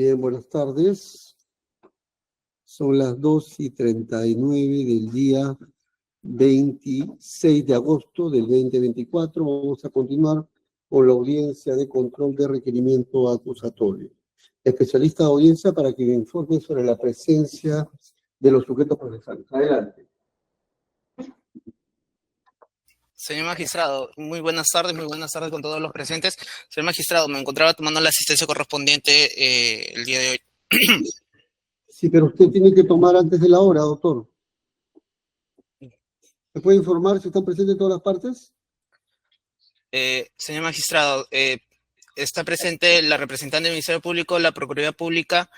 Bien, buenas tardes. Son las 2:39 del día 26 de agosto del 2024. Vamos a continuar con la audiencia de control de requerimiento acusatorio. Especialista de audiencia para que me informe sobre la presencia de los sujetos procesales. Adelante. Señor magistrado, muy buenas tardes con todos los presentes. Señor magistrado, me encontraba tomando la asistencia correspondiente el día de hoy. Sí, pero usted tiene que tomar antes de la hora, doctor. ¿Me puede informar si están presentes todas las partes? Señor magistrado, está presente la representante del Ministerio Público, la Procuraduría Pública,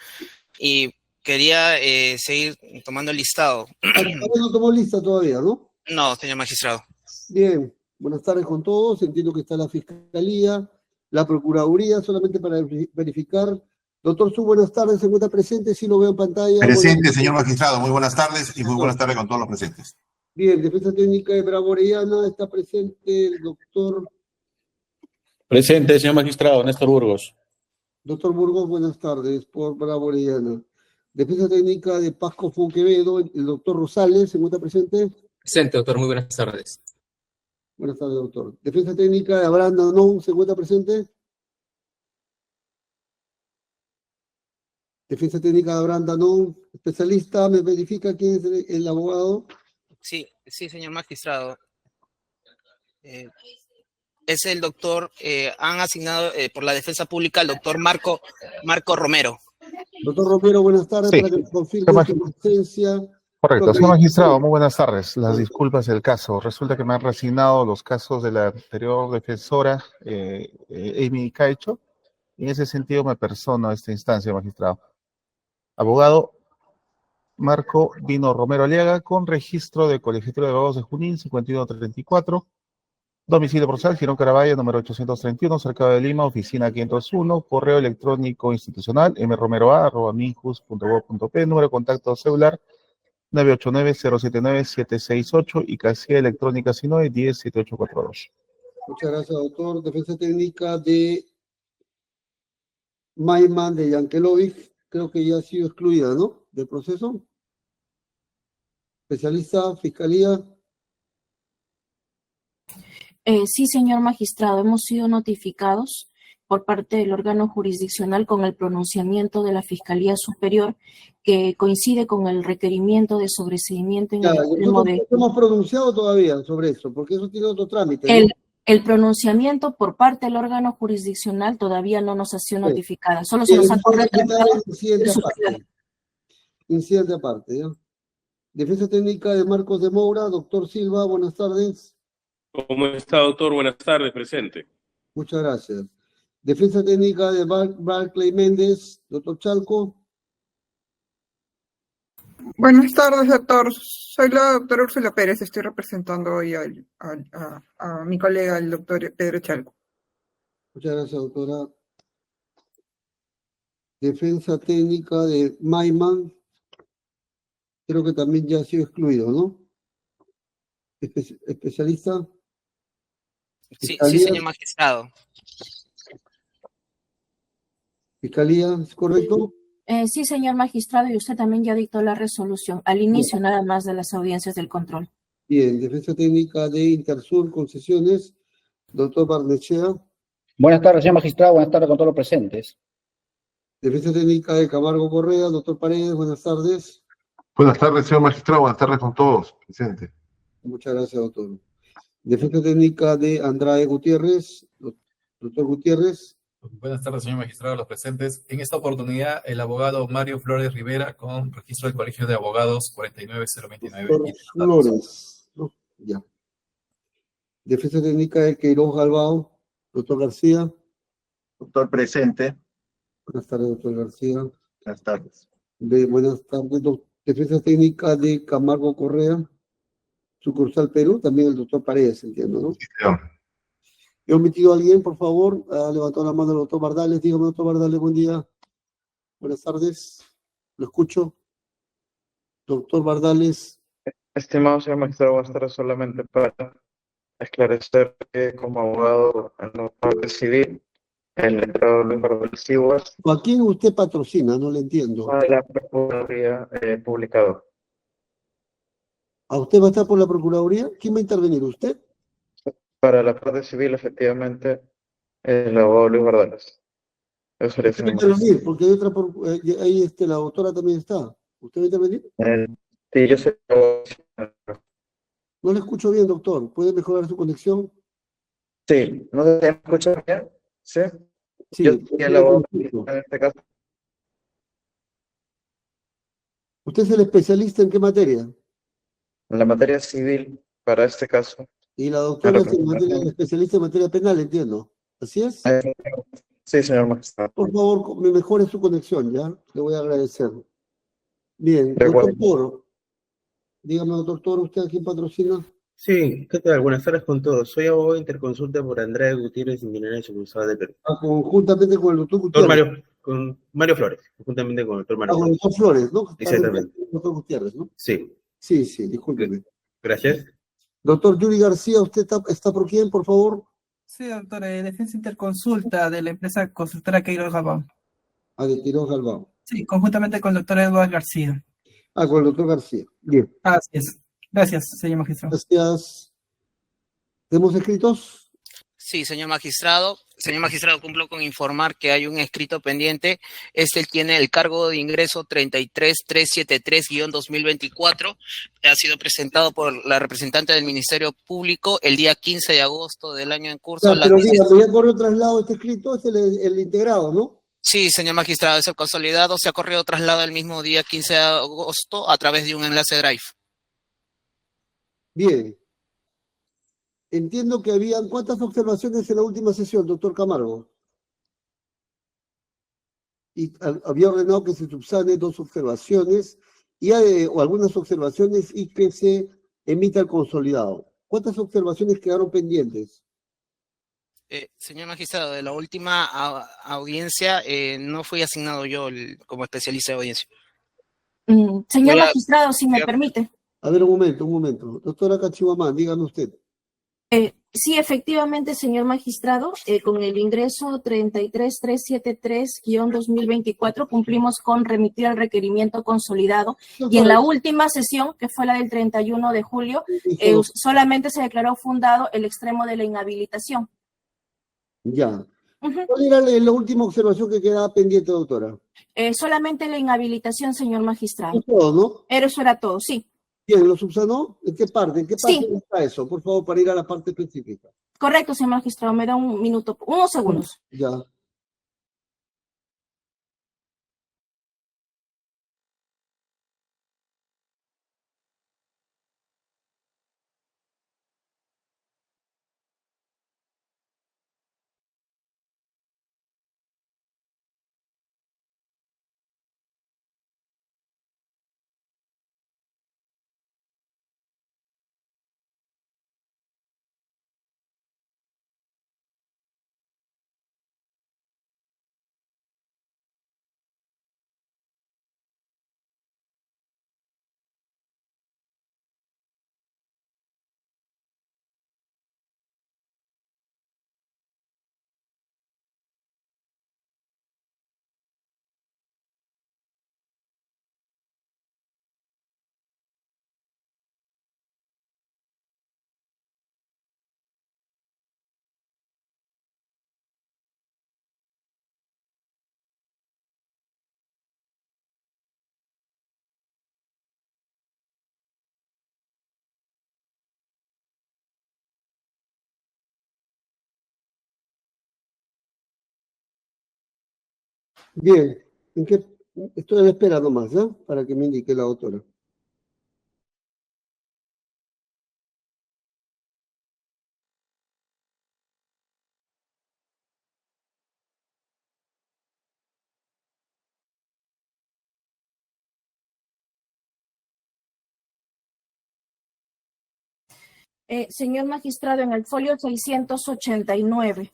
y quería seguir tomando el listado. Ahora no tomó lista todavía, ¿no? No, señor magistrado. Bien, buenas tardes con todos. Entiendo que está la Fiscalía, la Procuraduría, solamente para verificar. Doctor Su, buenas tardes, se encuentra presente, sí lo veo en pantalla. Presente, señor magistrado, muy buenas tardes y muy buenas tardes con todos los presentes. Bien, Defensa Técnica de Bravo Orellana, está presente el doctor. Presente, señor magistrado, Néstor Burgos. Doctor Burgos, buenas tardes, por Bravo Orellana. Defensa Técnica de Pasco Fonquevedo, el doctor Rosales, ¿se encuentra presente? Presente, doctor, muy buenas tardes. Buenas tardes, doctor. Defensa Técnica de Abraham Danón, ¿se encuentra presente? Defensa Técnica de Abraham Danón, especialista, ¿me verifica quién es el abogado? Sí, señor magistrado. Es el doctor, han asignado por la defensa pública al doctor Marco Romero. Doctor Romero, buenas tardes, Sí. para que nos confirme su presencia. Correcto, señor magistrado, muy buenas tardes. Las disculpas del caso. Resulta que me han resignado los casos de la anterior defensora, Amy Caicho. En ese sentido me persono a esta instancia, magistrado. Abogado Marco Dino Romero Aliaga, con registro de Colegiatura de Abogados de Junín, 5134. Domicilio procesal, Girón Caraballo, número 831, Cercado de Lima, oficina 501, correo electrónico institucional, mromeroa@minjus.gov.p, número de contacto celular 989-079-768 y casilla electrónica SINOE 107842. Muchas gracias, doctor. Defensa Técnica de Maiman de Yankelovic, creo que ya ha sido excluida, ¿no? Del proceso. Especialista, Fiscalía. Sí, señor magistrado, hemos sido notificados por parte del órgano jurisdiccional con el pronunciamiento de la Fiscalía Superior que coincide con el requerimiento de sobreseimiento en el extremo de... No hemos pronunciado todavía sobre eso, porque eso tiene otro trámite, ¿no? El pronunciamiento por parte del órgano jurisdiccional todavía no nos ha sido notificada, solo se nos ha correspondido. Incidente aparte, ¿ya? Defensa Técnica de Marcos de Moura, doctor Silva, buenas tardes. ¿Cómo está, doctor? Buenas tardes, presente. Muchas gracias. Defensa Técnica de Barclay Méndez, doctor Chalco. Buenas tardes, doctor. Soy la doctora Úrsula Pérez. Estoy representando hoy a mi colega, el doctor Pedro Chalco. Muchas gracias, doctora. Defensa Técnica de Maiman. Creo que también ya ha sido excluido, ¿no? Especialista. Sí, señor magistrado. Fiscalía, ¿es correcto? Sí, señor magistrado, y usted también ya dictó la resolución al inicio nada más de las audiencias del control. Bien, Defensa Técnica de Intersur Concesiones, doctor Barnechea. Buenas tardes, señor magistrado, buenas tardes con todos los presentes. Defensa Técnica de Camargo Correa, doctor Paredes, buenas tardes. Buenas tardes, señor magistrado, buenas tardes con todos presentes. Muchas gracias, doctor. Defensa Técnica de Andrade Gutiérrez, doctor Gutiérrez. Buenas tardes, señor magistrado, los presentes. En esta oportunidad, el abogado Mario Flores Rivera, con registro del Colegio de Abogados 49029. Doctor Flores. No, ya. Defensa Técnica de Queiroz Galbao, doctor García. Doctor presente. Buenas tardes, doctor García. Buenas tardes. Buenas tardes, Defensa Técnica de Camargo Correa, sucursal Perú, también el doctor Paredes, entiendo, ¿no? Sí, señor. ¿He omitido a alguien, por favor? Ha levantado la mano el doctor Bardales. Dígame, doctor Bardales, buen día. Buenas tardes. Lo escucho. Doctor Bardales. Estimado señor magistrado, buenas tardes. Solamente para esclarecer que como abogado en la parte civil el letrado Luis Bardoles Siguas, ¿A quién usted patrocina? No le entiendo. de la Procuraduría Publicador. ¿A usted va a estar por la Procuraduría? ¿Quién va a intervenir? ¿Usted? Para la parte civil, efectivamente, el abogado Luis Bardoles. Eso sería, ¿Usted va a señor magistrado. intervenir? Porque hay otra, ahí la doctora también está. ¿Usted va a intervenir? Sí, yo soy abogado. No le escucho bien, doctor. ¿Puede mejorar su conexión? Sí, no sé si me escuchan bien. Sí, yo Sí. soy el abogado en este caso. ¿Usted es el especialista en qué materia? En la materia civil, para este caso, Y la en doctora es representación. especialista en materia penal, entiendo. ¿Así es? Sí, señor magistrado. Por favor, me mejore su conexión, ¿ya? Le voy a agradecer. Bien, De doctor acuerdo. Toro. Dígame, doctor Toro, ¿usted a quién patrocina? Sí, ¿qué tal? Buenas tardes con todos. Soy abogado de Interconsulta por Andrade Gutiérrez Indinares, sucursal de Perú. Conjuntamente con el doctor Doctor Gutiérrez. con Mario Flores, conjuntamente con el doctor Mario Con el Flores. doctor Flores, ¿no? Exactamente. El doctor Gutiérrez, ¿no? Sí, Sí, sí, discúlpeme. gracias. Doctor Yuri García, ¿usted está por quién, por favor? Sí, doctor, defensa interconsulta de la empresa constructora Queiroz Gabón. De Quiroz Galván. Sí, conjuntamente con el doctor Eduardo García. Con el doctor García. Bien. Así es. Gracias, señor magistrado. Gracias. ¿Tenemos escritos? Sí, señor magistrado. Señor magistrado, cumplo con informar que hay un escrito pendiente. Tiene el cargo de ingreso 33373-2024. Ha sido presentado por la representante del Ministerio Público el día 15 de agosto del año en curso. Ya, pero dígame, ¿ya corrió traslado este escrito? Es el integrado, ¿no? Sí, señor magistrado, es el consolidado. Se ha corrido traslado el mismo día 15 de agosto a través de un enlace Drive. Bien. Entiendo que habían cuántas observaciones en la última sesión, doctor Camargo. Y había ordenado que se subsane 2 observaciones o algunas observaciones y que se emita el consolidado. ¿Cuántas observaciones quedaron pendientes? Señor magistrado, de la última audiencia no fui asignado yo como especialista de audiencia. Señor magistrado, si me permite. A ver, un momento. Doctora Cachihuamán, dígame usted. Sí, efectivamente, señor magistrado, con el ingreso 33373-2024 cumplimos con remitir el requerimiento consolidado y en la última sesión, que fue la del 31 de julio, solamente se declaró fundado el extremo de la inhabilitación. Ya. ¿Cuál era la última observación que quedaba pendiente, doctora? Solamente la inhabilitación, señor magistrado. ¿Es todo, no? Eso era todo, sí. Bien, ¿lo subsanó? ¿En qué parte? ¿En qué parte Sí. está eso? Por favor, para ir a la parte específica. Correcto, señor magistrado, me da un minuto, unos segundos. Ya. Bien. ¿En qué? Estoy a la espera nomás, ¿ya? Para que me indique la doctora. Señor magistrado, en el folio 689.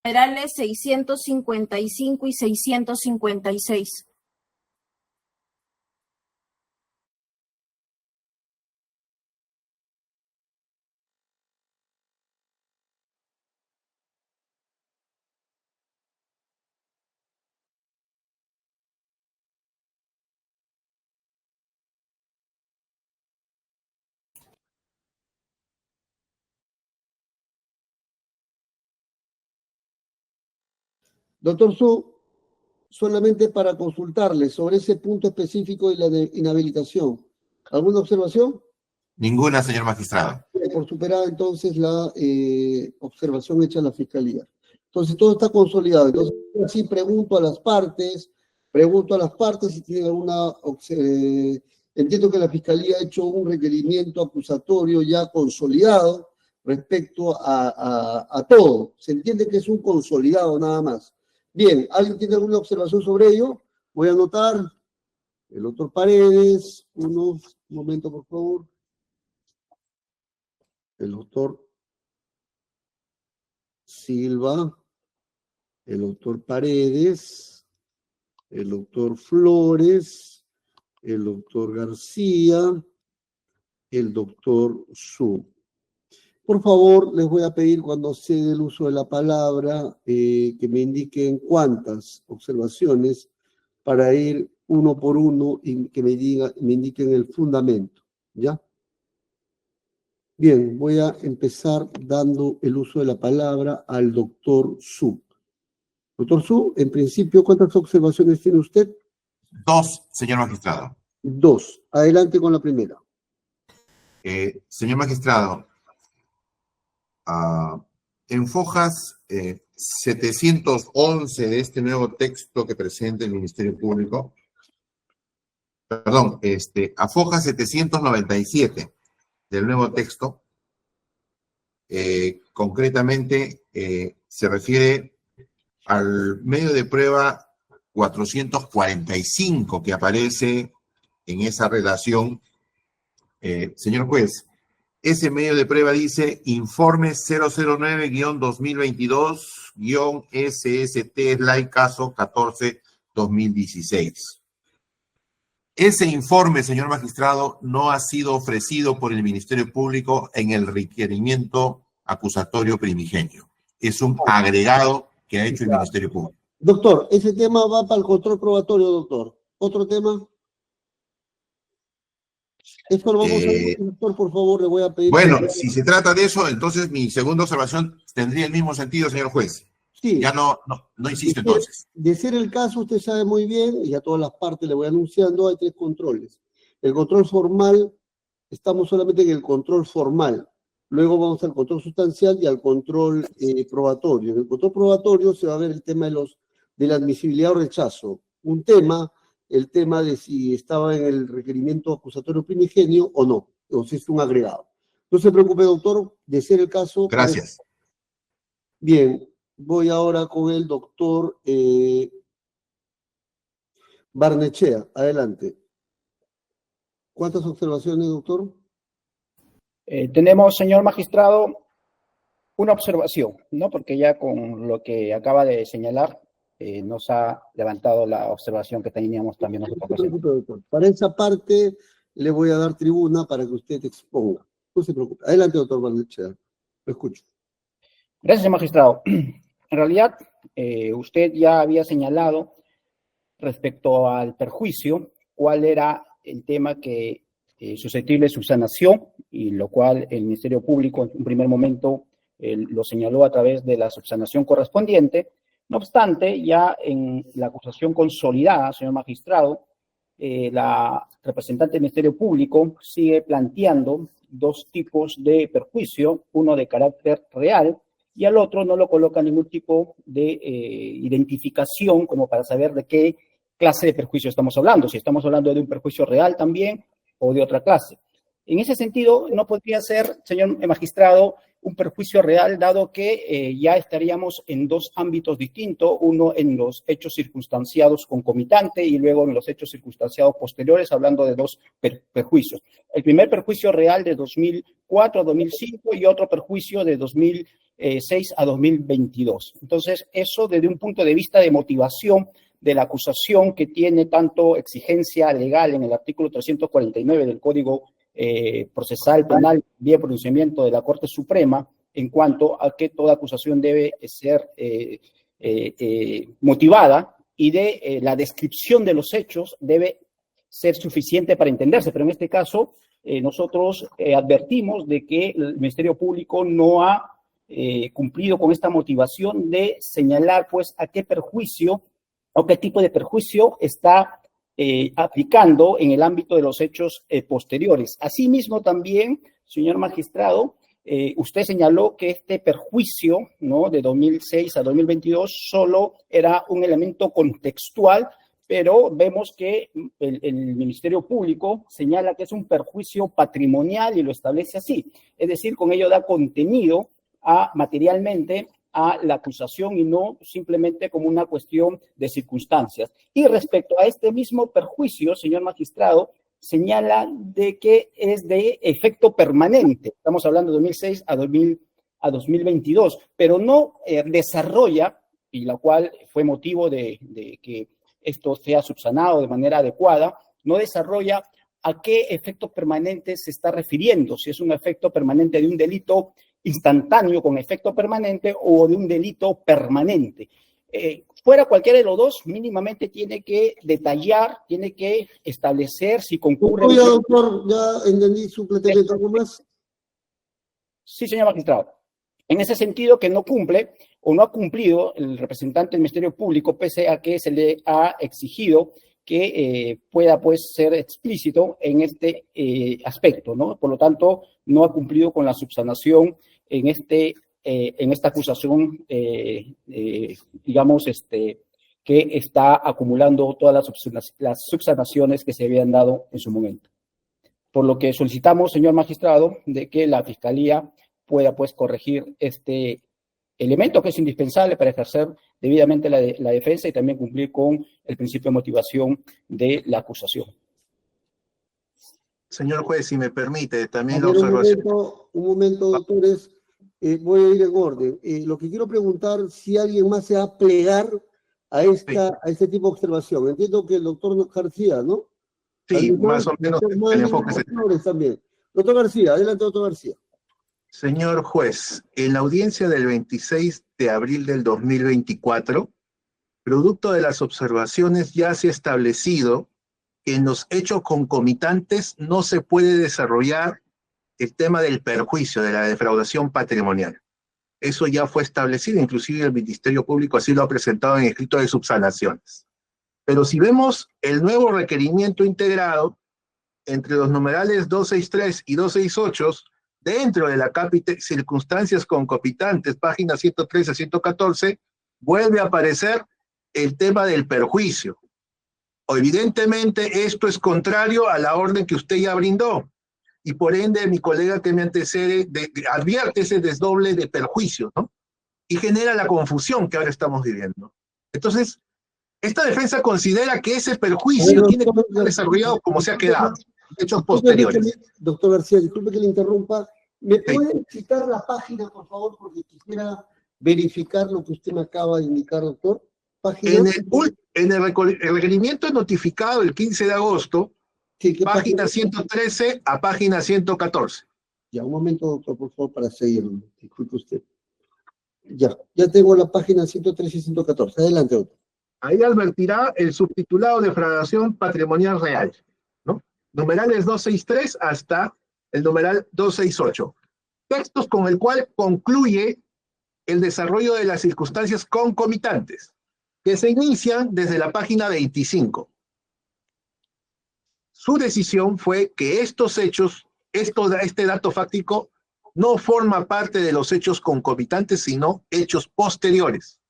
Numerales 655 y 656. Doctor Su, solamente para consultarle sobre ese punto específico de la de inhabilitación. ¿Alguna observación? Ninguna, señor magistrado. Por superada entonces la observación hecha a la Fiscalía. Entonces todo está consolidado. Entonces así pregunto a las partes si tienen alguna... entiendo que la Fiscalía ha hecho un requerimiento acusatorio ya consolidado respecto a todo. Se entiende que es un consolidado nada más. Bien, ¿alguien tiene alguna observación sobre ello? Voy a anotar. El doctor Paredes, un momento por favor. El doctor Silva, el doctor Paredes, el doctor Flores, el doctor García, el doctor Su. Por favor, les voy a pedir cuando se dé el uso de la palabra que me indiquen cuántas observaciones para ir uno por uno y que me indiquen el fundamento, ¿ya? Bien, voy a empezar dando el uso de la palabra al doctor Su. Doctor Su, en principio, ¿cuántas observaciones tiene usted? 2, señor magistrado. 2. Adelante con la primera. Señor magistrado, en fojas 711 de este nuevo texto que presenta el Ministerio Público, perdón, a foja 797 del nuevo texto, concretamente se refiere al medio de prueba 445 que aparece en esa relación. Señor juez, ese medio de prueba dice informe 009-2022-SST/caso 14-2016. Ese informe, señor magistrado, no ha sido ofrecido por el Ministerio Público en el requerimiento acusatorio primigenio. Es un agregado que ha hecho el Ministerio Público. Doctor, ese tema va para el control probatorio, doctor. ¿Otro tema? Esto lo vamos a ver, doctor, por favor, le voy a pedir... Bueno, si se trata de eso, entonces mi segunda observación tendría el mismo sentido, señor juez. Sí. Ya no insisto entonces. De ser el caso, usted sabe muy bien, y a todas las partes le voy anunciando, hay 3 controles. El control formal, estamos solamente en el control formal. Luego vamos al control sustancial y al control probatorio. En el control probatorio se va a ver el tema de la admisibilidad o rechazo. Un tema, el tema de si estaba en el requerimiento acusatorio primigenio o no, o si es un agregado. No se preocupe, doctor, de ser el caso... Gracias. Bien, voy ahora con el doctor Barnechea. Adelante. ¿Cuántas observaciones, doctor? Tenemos, señor magistrado, una observación, ¿no? Porque ya con lo que acaba de señalar, nos ha levantado la observación que teníamos también nosotros. No se preocupe, doctor. Para esa parte le voy a dar tribuna para que usted exponga. No se preocupe. Adelante, doctor Barnechea. Lo escucho. Gracias, señor magistrado. En realidad, usted ya había señalado respecto al perjuicio cuál era el tema que susceptible de subsanación, y lo cual el Ministerio Público en un primer momento lo señaló a través de la subsanación correspondiente. No obstante, ya en la acusación consolidada, señor magistrado, la representante del Ministerio Público sigue planteando 2 tipos de perjuicio, uno de carácter real y al otro no lo coloca ningún tipo de identificación como para saber de qué clase de perjuicio estamos hablando, si estamos hablando de un perjuicio real también o de otra clase. En ese sentido, no podría ser, señor magistrado, un perjuicio real, dado que ya estaríamos en 2 ámbitos distintos, uno en los hechos circunstanciados concomitante y luego en los hechos circunstanciados posteriores, hablando de 2 perjuicios. El primer perjuicio real de 2004 a 2005 y otro perjuicio de 2005 2006 a 2022. Entonces, eso desde un punto de vista de motivación de la acusación, que tiene tanto exigencia legal en el artículo 349 del Código Procesal Penal, bien pronunciamiento de la Corte Suprema, en cuanto a que toda acusación debe ser motivada y de la descripción de los hechos debe ser suficiente para entenderse. Pero en este caso, nosotros advertimos de que el Ministerio Público no ha cumplido con esta motivación de señalar, pues, a qué perjuicio o qué tipo de perjuicio está aplicando en el ámbito de los hechos posteriores. Asimismo, también, señor magistrado, usted señaló que este perjuicio, ¿no?, de 2006 a 2022 solo era un elemento contextual, pero vemos que el Ministerio Público señala que es un perjuicio patrimonial y lo establece así. Es decir, con ello da contenido materialmente a la acusación y no simplemente como una cuestión de circunstancias. Y respecto a este mismo perjuicio, señor magistrado, señala de que es de efecto permanente. Estamos hablando de 2006 a 2022, pero no desarrolla, y la cual fue motivo de que esto sea subsanado de manera adecuada, no desarrolla a qué efecto permanente se está refiriendo, si es un efecto permanente de un delito instantáneo con efecto permanente o de un delito permanente. Fuera cualquiera de los dos, mínimamente tiene que detallar, tiene que establecer si concurre... Oye, doctor, ya entendí su planteamiento. ¿Algo más? Sí, señor magistrado. En ese sentido, que no cumple o no ha cumplido el representante del Ministerio Público, pese a que se le ha exigido que pueda, pues, ser explícito en este aspecto, ¿no? Por lo tanto, no ha cumplido con la subsanación en esta acusación, digamos, que está acumulando todas las subsanaciones que se habían dado en su momento. Por lo que solicitamos, señor magistrado, de que la Fiscalía pueda, pues, corregir este elemento que es indispensable para ejercer debidamente la defensa y también cumplir con el principio de motivación de la acusación. Señor juez, si me permite, también A la ver, observación. un momento, doctores. Voy a ir en orden. Lo que quiero preguntar, si alguien más se va a plegar a este tipo de observación. Entiendo que el doctor García, ¿no? Sí, más o menos el enfoque es también. Doctor García, adelante, doctor García. Señor juez, en la audiencia del 26 de abril del 2024, producto de las observaciones ya se ha establecido que en los hechos concomitantes no se puede desarrollar el tema del perjuicio, de la defraudación patrimonial. Eso ya fue establecido, inclusive el Ministerio Público así lo ha presentado en escrito de subsanaciones. Pero si vemos el nuevo requerimiento integrado entre los numerales 263 y 268, dentro de la circunstancias concomitantes, páginas 113 a 114, vuelve a aparecer el tema del perjuicio. Evidentemente, esto es contrario a la orden que usted ya brindó, y por ende mi colega que me antecede advierte ese desdoble de perjuicio, ¿no? Y genera la confusión que ahora estamos viviendo. Entonces, esta defensa considera que ese perjuicio tiene que ser desarrollado como se ha quedado, hechos posteriores. Doctor García, disculpe que le interrumpa. ¿Me puede citar la página, por favor? Porque quisiera verificar lo que usted me acaba de indicar, doctor. ¿Página? En el requerimiento notificado el 15 de agosto, sí, página 113 a página 114. Ya, un momento, doctor, por favor, para seguirlo. Disculpe usted. Ya tengo la página 113 y 114. Adelante, doctor. Ahí advertirá el subtitulado defraudación patrimonial real, ¿no? Numerales 263 hasta el numeral 268. Textos con el cual concluye el desarrollo de las circunstancias concomitantes, que se inician desde la página 25. Su decisión fue que estos hechos, este dato fáctico, no forma parte de los hechos concomitantes, sino hechos posteriores.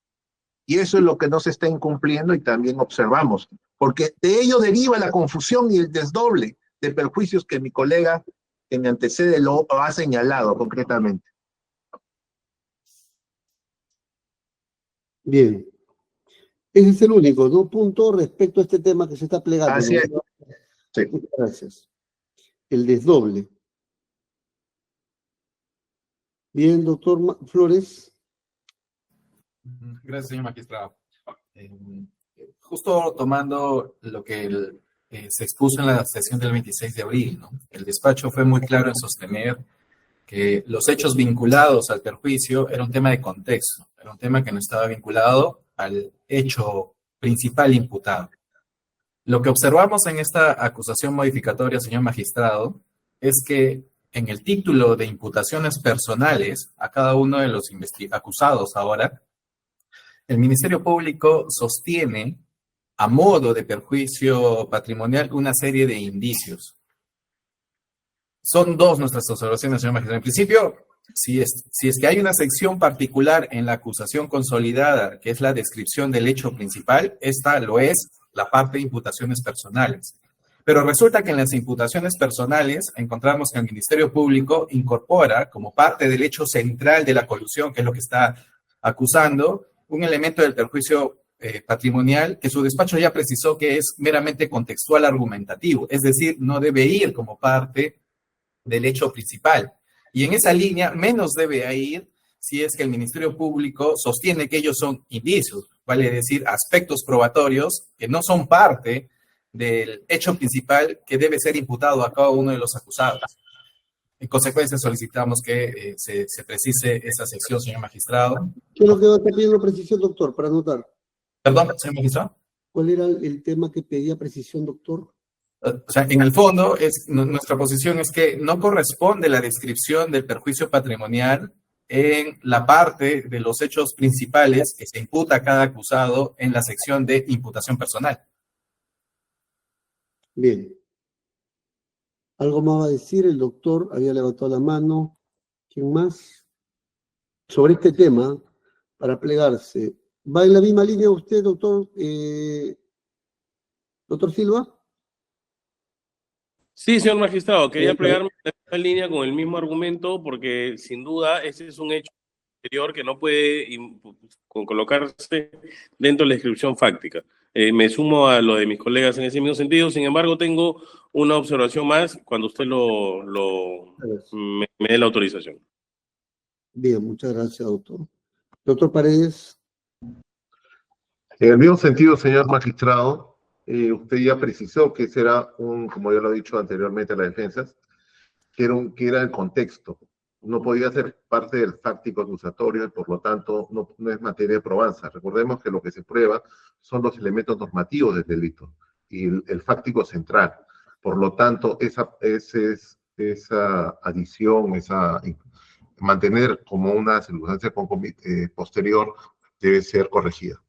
Y eso es lo que no se está incumpliendo y también observamos, porque de ello deriva la confusión y el desdoble de perjuicios que mi colega que me antecede lo ha señalado concretamente. Bien. Ese es el único, ¿no? Punto respecto a este tema que se está plegando. Así es. Sí. Muchas gracias. El desdoble. Bien, doctor Flores. Gracias, señor magistrado. Justo tomando lo que se expuso en la sesión del 26 de abril, ¿no? El despacho fue muy claro en sostener que los hechos vinculados al perjuicio era un tema de contexto, era un tema que no estaba vinculado al hecho principal imputado. Lo que observamos en esta acusación modificatoria, señor magistrado, es que en el título de imputaciones personales a cada uno de los acusados ahora, el Ministerio Público sostiene a modo de perjuicio patrimonial una serie de indicios. Son dos nuestras observaciones, señor magistrado. En principio, si es que hay una sección particular en la acusación consolidada, que es la descripción del hecho principal, esta lo es la parte de imputaciones personales. Pero resulta que en las imputaciones personales encontramos que el Ministerio Público incorpora como parte del hecho central de la colusión, que es lo que está acusando, un elemento del perjuicio patrimonial que su despacho ya precisó que es meramente contextual argumentativo, es decir, no debe ir como parte del hecho principal. Y en esa línea menos debe ir si es que el Ministerio Público sostiene que ellos son indicios, vale decir, aspectos probatorios que no son parte del hecho principal que debe ser imputado a cada uno de los acusados. En consecuencia, solicitamos que se precise esa sección, señor magistrado. ¿Qué es lo que va a estar pidiendo precisión, doctor, para anotar? Perdón, señor magistrado. ¿Cuál era el tema que pedía precisión, doctor? O sea, en el fondo, nuestra posición es que no corresponde la descripción del perjuicio patrimonial en la parte de los hechos principales que se imputa a cada acusado en la sección de imputación personal. Bien. ¿Algo más va a decir? El doctor había levantado la mano. ¿Quién más? Sobre este tema, para plegarse. ¿Va en la misma línea usted, doctor? ¿Doctor Silva? Sí, señor magistrado, quería plegarme en línea con el mismo argumento porque sin duda ese es un hecho anterior que no puede colocarse dentro de la descripción fáctica. Me sumo a lo de mis colegas en ese mismo sentido, sin embargo tengo una observación más cuando usted me dé la autorización. Bien, muchas gracias, doctor. Doctor Paredes. En el mismo sentido, señor magistrado, usted ya precisó que ese era como ya lo he dicho anteriormente a las defensas, que era el contexto. No podía ser parte del fáctico acusatorio y por lo tanto no es materia de probanza. Recordemos que lo que se prueba son los elementos normativos del delito y el fáctico central. Por lo tanto, esa adición, mantener como una circunstancia posterior debe ser corregida.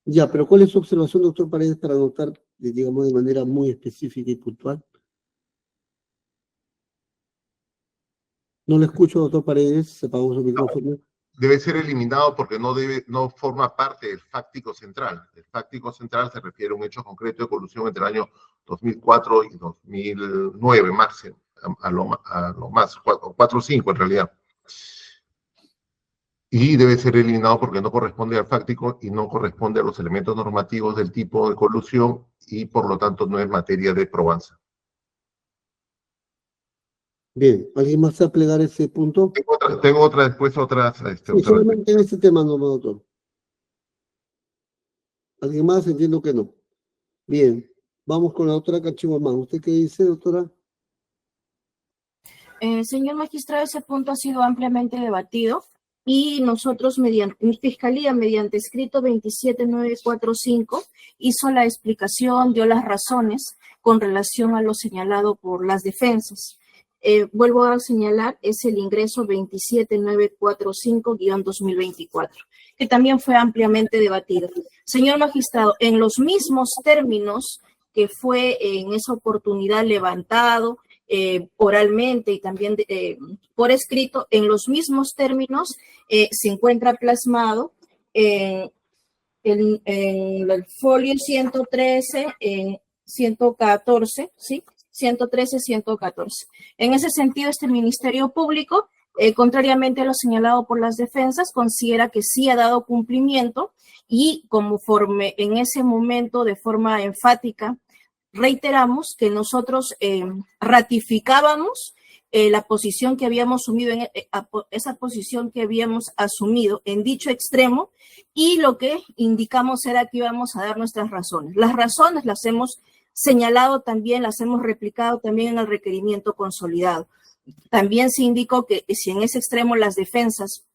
Ya, pero ¿cuál es su observación, doctor Paredes, para anotar, digamos, de manera muy específica y puntual? No lo escucho, doctor Paredes, se apagó su micrófono. Debe ser eliminado porque no forma parte del fáctico central. El fáctico central se refiere a un hecho concreto de colusión entre el año 2004 y 2009 máximo, a lo más, 4 o 5 en realidad. Y debe ser eliminado porque no corresponde al fáctico y no corresponde a los elementos normativos del tipo de colusión y por lo tanto no es materia de probanza. Bien, ¿alguien más va a plegar ese punto? Tengo después otras. Sí, solamente en este tema no, doctor. ¿Alguien más? Entiendo que no. Bien, vamos con la doctora Cachimamán. ¿Usted qué dice, doctora? Señor magistrado, ese punto ha sido ampliamente debatido y nosotros, Fiscalía, mediante escrito 27945, hizo la explicación, dio las razones con relación a lo señalado por las defensas. Vuelvo a señalar, es el ingreso 27945-2024, que también fue ampliamente debatido. Señor magistrado, en los mismos términos que fue en esa oportunidad levantado oralmente y también por escrito, en los mismos términos se encuentra plasmado en el folio 113, 114, ¿sí? 113, 114. En ese sentido, este Ministerio Público, contrariamente a lo señalado por las defensas, considera que sí ha dado cumplimiento y conforme en ese momento de forma enfática reiteramos que nosotros ratificábamos la posición que habíamos asumido, esa posición que habíamos asumido en dicho extremo, y lo que indicamos era que íbamos a dar nuestras razones. Las razones las hemos señalado también, las hemos replicado también en el requerimiento consolidado. También se indicó que si en ese extremo las defensas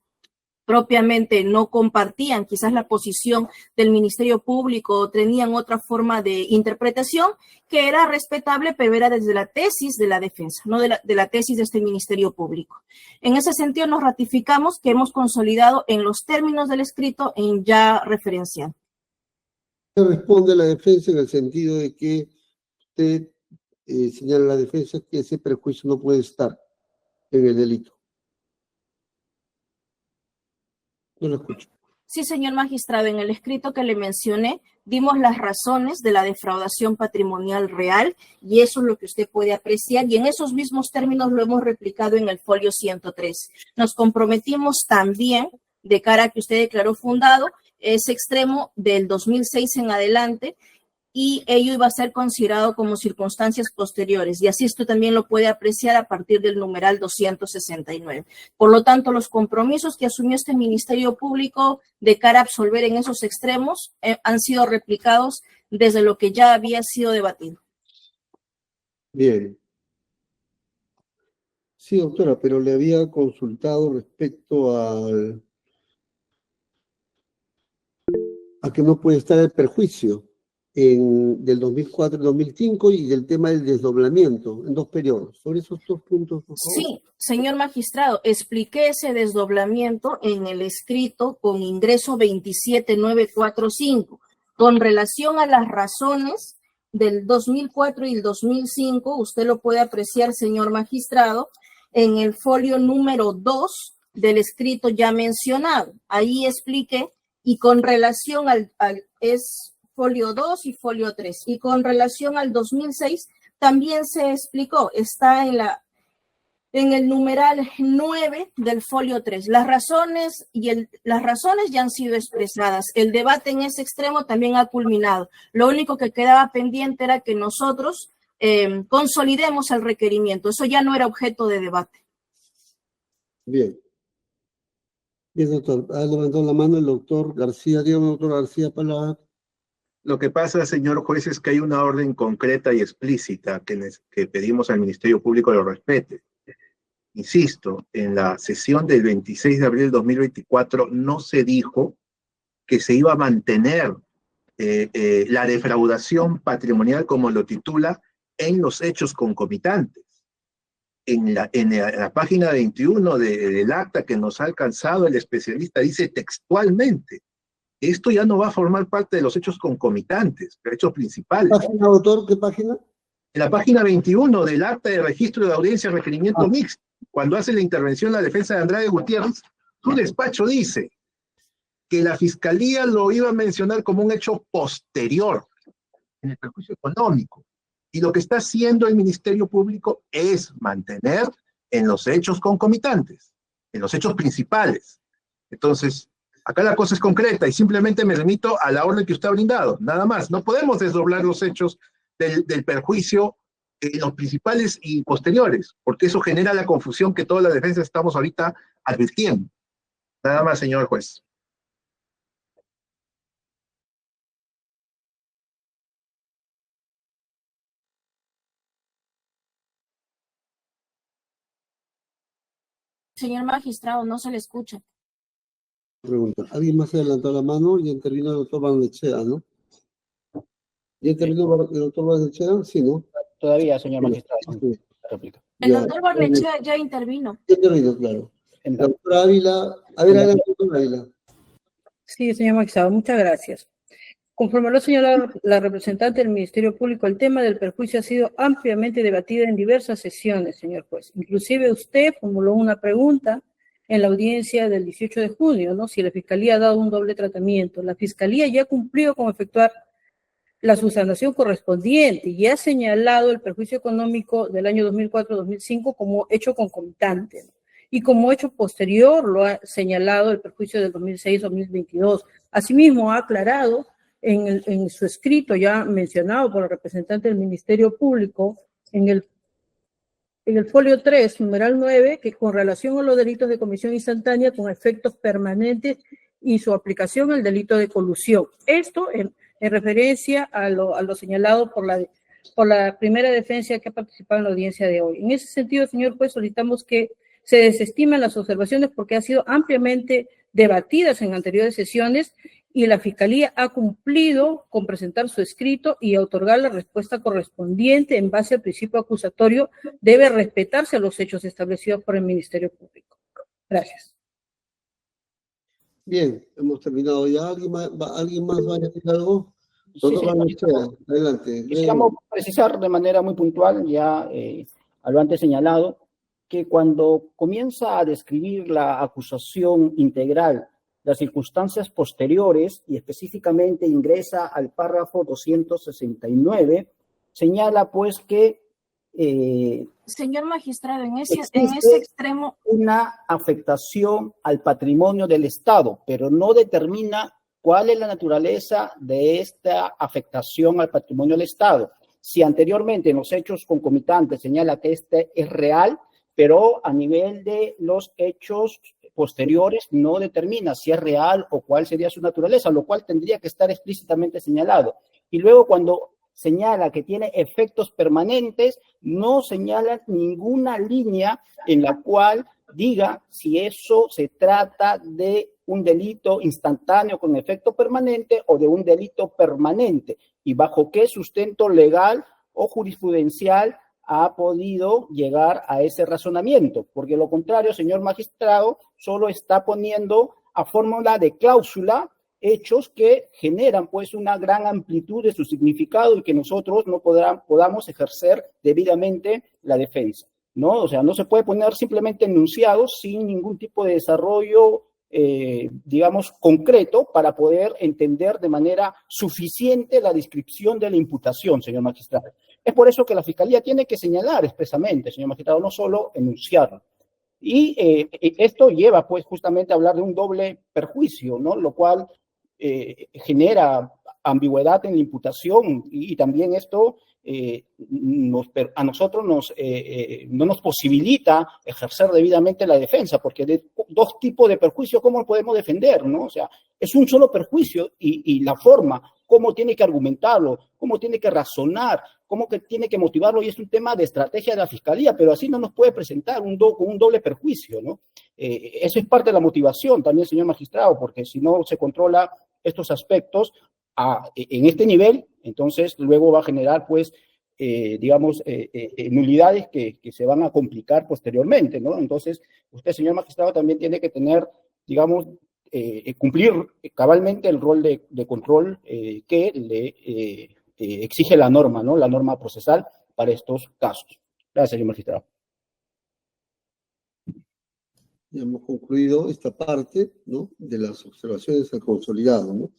propiamente no compartían quizás la posición del Ministerio Público o tenían otra forma de interpretación, que era respetable, pero era desde la tesis de la defensa, no de la tesis de este Ministerio Público. En ese sentido nos ratificamos que hemos consolidado en los términos del escrito en ya referencial. Responde la defensa en el sentido de que usted señala a la defensa que ese perjuicio no puede estar en el delito. No lo escucho. Sí, señor magistrado, en el escrito que le mencioné, dimos las razones de la defraudación patrimonial real y eso es lo que usted puede apreciar y en esos mismos términos lo hemos replicado en el folio 103. Nos comprometimos también, de cara a que usted declaró fundado, ese extremo del 2006 en adelante, y ello iba a ser considerado como circunstancias posteriores, y así esto también lo puede apreciar a partir del numeral 269. Por lo tanto, los compromisos que asumió este Ministerio Público de cara a absolver en esos extremos han sido replicados desde lo que ya había sido debatido. Bien. Sí, doctora, pero le había consultado respecto a que no puede estar el perjuicio del 2004 y 2005 y del tema del desdoblamiento en dos periodos. Sobre esos dos puntos, por favor. Sí, señor magistrado, expliqué ese desdoblamiento en el escrito con ingreso 27945. Con relación a las razones del 2004 y el 2005, usted lo puede apreciar, señor magistrado, en el folio número 2 del escrito ya mencionado. Ahí expliqué, y con relación es folio 2 y folio 3. Y con relación al 2006, también se explicó, está en el numeral 9 del folio 3. Las razones ya han sido expresadas. El debate en ese extremo también ha culminado. Lo único que quedaba pendiente era que nosotros consolidemos el requerimiento. Eso ya no era objeto de debate. Bien. Bien, doctor. Ha levantado la mano el doctor García. Dígame, doctor García, palabra. Lo que pasa, señor juez, es que hay una orden concreta y explícita que pedimos al Ministerio Público lo respete. Insisto, en la sesión del 26 de abril del 2024 no se dijo que se iba a mantener la defraudación patrimonial, como lo titula, en los hechos concomitantes. En la página 21 del acta que nos ha alcanzado el especialista dice textualmente: esto ya no va a formar parte de los hechos concomitantes, los hechos principales. ¿Qué página, doctor? ¿Qué página? En la página 21 del acta de registro de audiencia de requerimiento mixto, cuando hace la intervención la defensa de Andrade Gutiérrez, su despacho dice que la fiscalía lo iba a mencionar como un hecho posterior en el perjuicio económico. Y lo que está haciendo el Ministerio Público es mantener en los hechos concomitantes, en los hechos principales. Entonces, acá la cosa es concreta y simplemente me remito a la orden que usted ha brindado, nada más. No podemos desdoblar los hechos del perjuicio en los principales y posteriores, porque eso genera la confusión que toda la defensa estamos ahorita advirtiendo. Nada más, señor juez. Señor magistrado, no se le escucha. Pregunta. ¿Alguien más ha adelantado la mano? Ya intervino el doctor Barnechea, ¿no? ¿Ya intervino el doctor Barnechea? Sí, ¿no? Todavía, señor magistrado. Sí. Réplica. El doctor Barnechea ya intervino. Ya intervino, claro. La doctora Ávila. A ver, adelante, doctora Ávila. Sí, señor magistrado, muchas gracias. Conforme lo señaló la representante del Ministerio Público, el tema del perjuicio ha sido ampliamente debatido en diversas sesiones, señor juez. Inclusive usted formuló una pregunta en la audiencia del 18 de junio, ¿no? Si la Fiscalía ha dado un doble tratamiento. La Fiscalía ya cumplió con efectuar la subsanación correspondiente y ha señalado el perjuicio económico del año 2004-2005 como hecho concomitante, ¿no? Y como hecho posterior lo ha señalado el perjuicio del 2006-2022. Asimismo, ha aclarado en su escrito ya mencionado por el representante del Ministerio Público, en el en el folio 3, numeral 9, que con relación a los delitos de comisión instantánea con efectos permanentes y su aplicación al delito de colusión. Esto en referencia a lo señalado por la primera defensa que ha participado en la audiencia de hoy. En ese sentido, señor juez, solicitamos que se desestimen las observaciones porque han sido ampliamente debatidas en anteriores sesiones y la Fiscalía ha cumplido con presentar su escrito y otorgar la respuesta correspondiente en base al principio acusatorio. Debe respetarse los hechos establecidos por el Ministerio Público. Gracias. Bien, hemos terminado ya. ¿Alguien más va a decir algo? Doctor Balmaceda, adelante. Quisiéramos precisar de manera muy puntual, ya a lo antes señalado, que cuando comienza a describir la acusación integral, las circunstancias posteriores, y específicamente ingresa al párrafo 269, señala pues que señor magistrado, en ese extremo una afectación al patrimonio del Estado, pero no determina cuál es la naturaleza de esta afectación al patrimonio del Estado. Si anteriormente en los hechos concomitantes señala que este es real, pero a nivel de los hechos posteriores no determina si es real o cuál sería su naturaleza, lo cual tendría que estar explícitamente señalado. Y luego cuando señala que tiene efectos permanentes, no señala ninguna línea en la cual diga si eso se trata de un delito instantáneo con efecto permanente o de un delito permanente y bajo qué sustento legal o jurisprudencial ha podido llegar a ese razonamiento, porque lo contrario, señor magistrado, solo está poniendo a fórmula de cláusula hechos que generan pues una gran amplitud de su significado y que nosotros no podamos ejercer debidamente la defensa, ¿no? O sea, no se puede poner simplemente enunciados sin ningún tipo de desarrollo, digamos, concreto para poder entender de manera suficiente la descripción de la imputación, señor magistrado. Es por eso que la Fiscalía tiene que señalar expresamente, señor magistrado, no solo enunciarlo. Y esto lleva, pues, justamente a hablar de un doble perjuicio, ¿no? Lo cual genera ambigüedad en la imputación y también esto a nosotros no nos posibilita ejercer debidamente la defensa, porque de dos tipos de perjuicio, ¿cómo lo podemos defender, no? O sea, es un solo perjuicio y la forma, cómo tiene que argumentarlo, cómo tiene que razonar, cómo que tiene que motivarlo, y es un tema de estrategia de la Fiscalía, pero así no nos puede presentar con un doble perjuicio, ¿no? Eso es parte de la motivación también, señor magistrado, porque si no se controla estos aspectos en este nivel, entonces luego va a generar, pues, digamos, nulidades que se van a complicar posteriormente, ¿no? Entonces, usted, señor magistrado, también tiene que tener, digamos, cumplir cabalmente el rol de control que le exige la norma, ¿no? La norma procesal para estos casos. Gracias, señor magistrado. Ya hemos concluido esta parte, ¿no?, de las observaciones al consolidado, ¿no?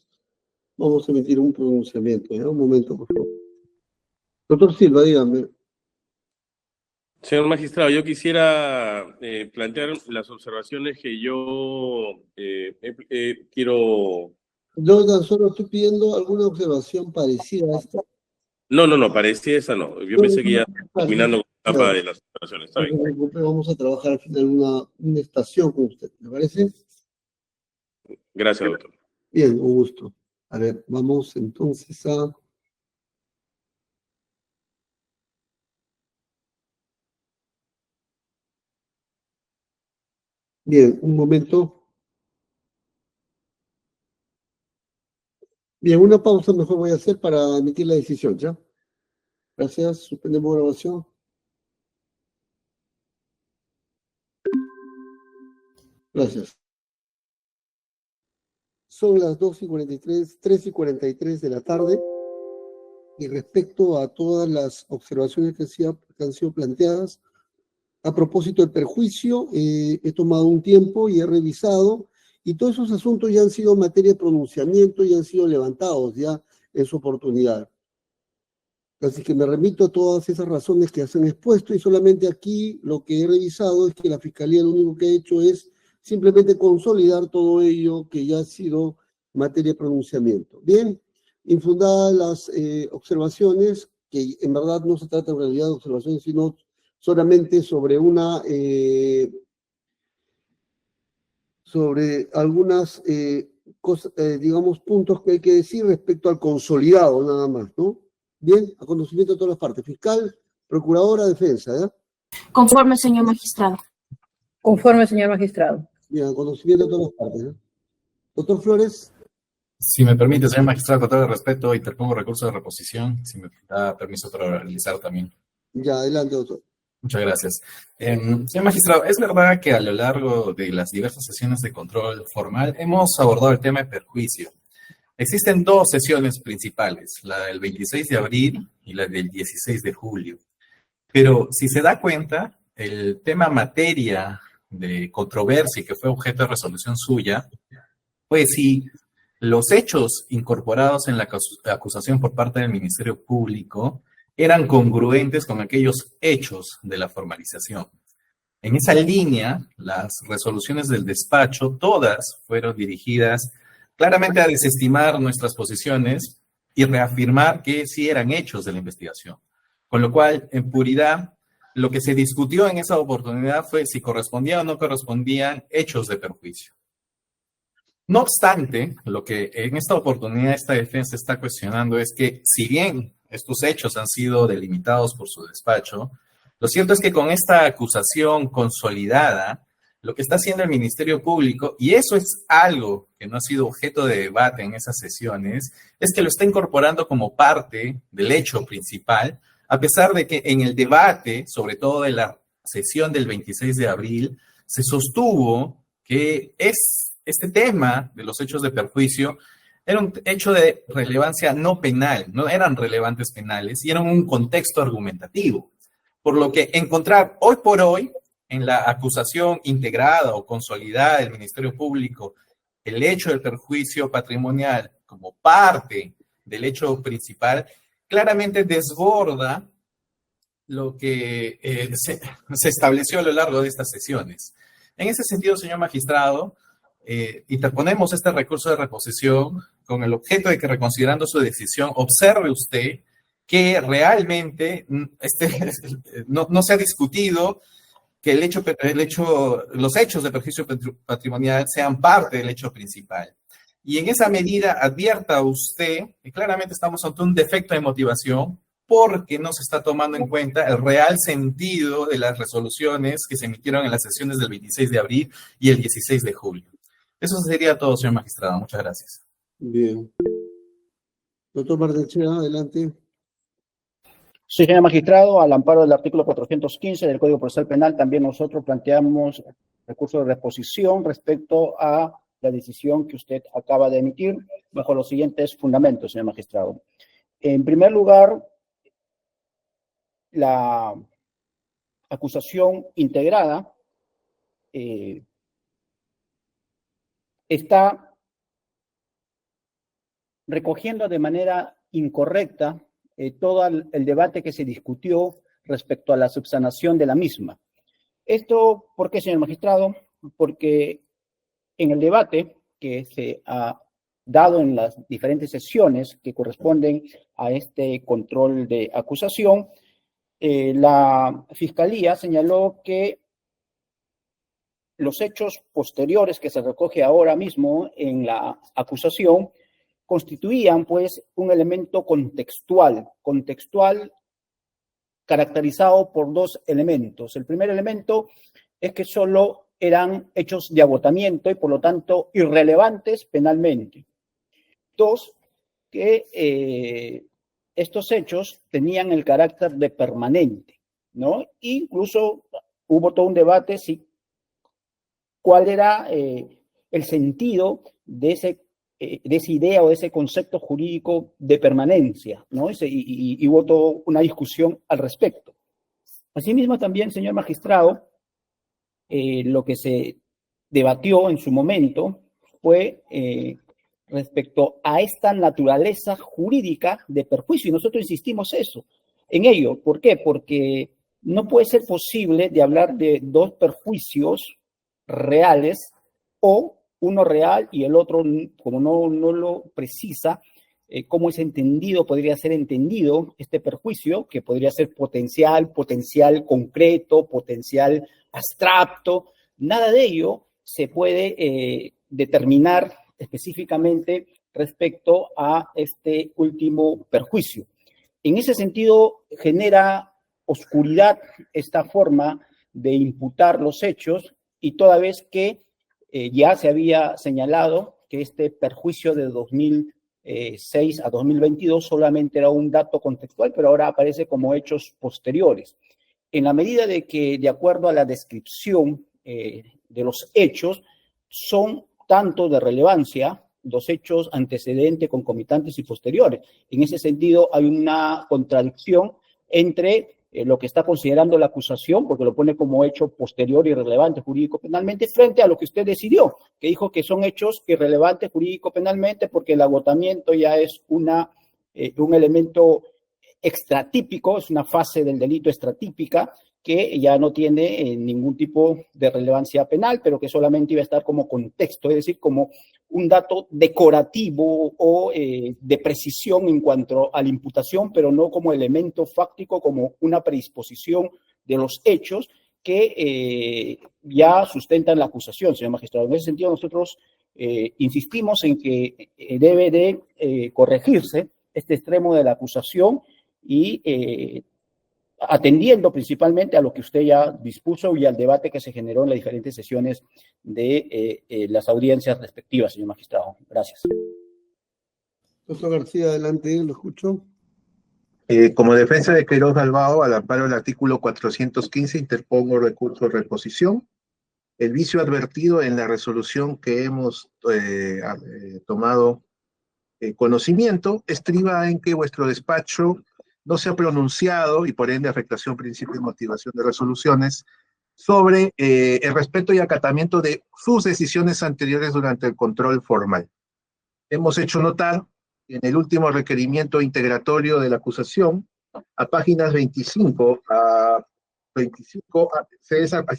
Vamos a emitir un pronunciamiento. ¿Ya? Un momento, por favor. Doctor Silva, dígame. Señor magistrado, yo quisiera plantear las observaciones que yo quiero... Yo tan solo estoy pidiendo alguna observación parecida a esta. No, parecía esa no. Yo pensé que ya terminando con la etapa de las observaciones. Está bien. Vamos a trabajar al final una estación con usted, ¿me parece? Gracias, doctor. Bien, un gusto. A ver, vamos entonces a... Bien, un momento. Bien, una pausa mejor voy a hacer para emitir la decisión, ¿ya? Gracias, suspendemos grabación. Gracias. Son las 2:43, 3:43 de la tarde, y respecto a todas las observaciones que han sido planteadas, a propósito del perjuicio, he tomado un tiempo y he revisado, y todos esos asuntos ya han sido materia de pronunciamiento y han sido levantados ya en su oportunidad. Así que me remito a todas esas razones que se han expuesto, y solamente aquí lo que he revisado es que la Fiscalía lo único que ha hecho es simplemente consolidar todo ello que ya ha sido materia de pronunciamiento. Bien, infundadas las observaciones, que en verdad no se trata en realidad de observaciones, sino solamente sobre sobre algunas cosas, digamos, puntos que hay que decir respecto al consolidado, nada más, ¿no? Bien, a conocimiento de todas las partes. Fiscal, procuradora, defensa, ¿ya? Conforme, señor magistrado. Conforme, señor magistrado. Bien, a conocimiento de todas las partes, ¿ya? Doctor Flores. Si me permite, señor magistrado, con todo el respeto, interpongo recurso de reposición, si me da permiso para realizar también. Ya, adelante, doctor. Muchas gracias. Señor magistrado, es verdad que a lo largo de las diversas sesiones de control formal hemos abordado el tema de perjuicio. Existen dos sesiones principales, la del 26 de abril y la del 16 de julio. Pero si se da cuenta, el tema materia de controversia que fue objeto de resolución suya, pues si los hechos incorporados en la acusación por parte del Ministerio Público eran congruentes con aquellos hechos de la formalización. En esa línea, las resoluciones del despacho, todas fueron dirigidas claramente a desestimar nuestras posiciones y reafirmar que sí eran hechos de la investigación. Con lo cual, en puridad, lo que se discutió en esa oportunidad fue si correspondían o no correspondían hechos de perjuicio. No obstante, lo que en esta oportunidad esta defensa está cuestionando es que, si bien estos hechos han sido delimitados por su despacho, lo cierto es que con esta acusación consolidada, lo que está haciendo el Ministerio Público, y eso es algo que no ha sido objeto de debate en esas sesiones, es que lo está incorporando como parte del hecho principal, a pesar de que en el debate, sobre todo de la sesión del 26 de abril, se sostuvo que este tema de los hechos de perjuicio era un hecho de relevancia no penal, no eran relevantes penales y eran un contexto argumentativo. Por lo que encontrar hoy por hoy en la acusación integrada o consolidada del Ministerio Público el hecho del perjuicio patrimonial como parte del hecho principal, claramente desborda lo que se estableció a lo largo de estas sesiones. En ese sentido, señor magistrado, interponemos este recurso de reposición con el objeto de que, reconsiderando su decisión, observe usted que realmente no se ha discutido que los hechos de perjuicio patrimonial sean parte del hecho principal. Y en esa medida advierta usted que claramente estamos ante un defecto de motivación porque no se está tomando en cuenta el real sentido de las resoluciones que se emitieron en las sesiones del 26 de abril y el 16 de julio. Eso sería todo, señor magistrado. Muchas gracias. Bien. Doctor Barnechea, adelante. Sí, señor magistrado, al amparo del artículo 415 del Código Procesal Penal, también nosotros planteamos recurso de reposición respecto a la decisión que usted acaba de emitir, bajo los siguientes fundamentos, señor magistrado. En primer lugar, la acusación integrada está recogiendo de manera incorrecta todo el debate que se discutió respecto a la subsanación de la misma. ¿Esto por qué, señor magistrado? Porque en el debate que se ha dado en las diferentes sesiones que corresponden a este control de acusación, la Fiscalía señaló que los hechos posteriores que se recoge ahora mismo en la acusación constituían, pues, un elemento contextual caracterizado por dos elementos. El primer elemento es que solo eran hechos de agotamiento y, por lo tanto, irrelevantes penalmente. Dos, que estos hechos tenían el carácter de permanente, ¿no? Incluso hubo todo un debate si cuál era el sentido de esa idea o de ese concepto jurídico de permanencia, ¿no? Y hubo toda una discusión al respecto. Asimismo, también, señor magistrado, lo que se debatió en su momento fue respecto a esta naturaleza jurídica de perjuicio, y nosotros insistimos en ello. ¿Por qué? Porque no puede ser posible de hablar de dos perjuicios reales o uno real y el otro, como no lo precisa, cómo es entendido, podría ser entendido este perjuicio, que podría ser potencial concreto, potencial abstracto. Nada de ello se puede determinar específicamente respecto a este último perjuicio. En ese sentido, genera oscuridad esta forma de imputar los hechos, y toda vez que ya se había señalado que este perjuicio de 2006 a 2022 solamente era un dato contextual, pero ahora aparece como hechos posteriores. En la medida de que, de acuerdo a la descripción de los hechos, son tanto de relevancia los hechos antecedentes, concomitantes y posteriores. En ese sentido, hay una contradicción entre lo que está considerando la acusación, porque lo pone como hecho posterior y relevante jurídico penalmente, frente a lo que usted decidió, que dijo que son hechos irrelevantes jurídico penalmente porque el agotamiento ya es un elemento extratípico, es una fase del delito extratípica que ya no tiene ningún tipo de relevancia penal, pero que solamente iba a estar como contexto, es decir, como un dato decorativo o de precisión en cuanto a la imputación, pero no como elemento fáctico, como una predisposición de los hechos que ya sustentan la acusación, señor magistrado. En ese sentido, nosotros insistimos en que debe de corregirse este extremo de la acusación y atendiendo principalmente a lo que usted ya dispuso y al debate que se generó en las diferentes sesiones de las audiencias respectivas, señor magistrado. Gracias. Doctor García, adelante, lo escucho. Como defensa de Queiroz Galbao, al amparo del artículo 415, interpongo recurso de reposición. El vicio advertido en la resolución que hemos tomado conocimiento estriba en que vuestro despacho no se ha pronunciado, y por ende afectación, principio y motivación de resoluciones, sobre el respeto y acatamiento de sus decisiones anteriores durante el control formal. Hemos hecho notar en el último requerimiento integratorio de la acusación, a páginas 25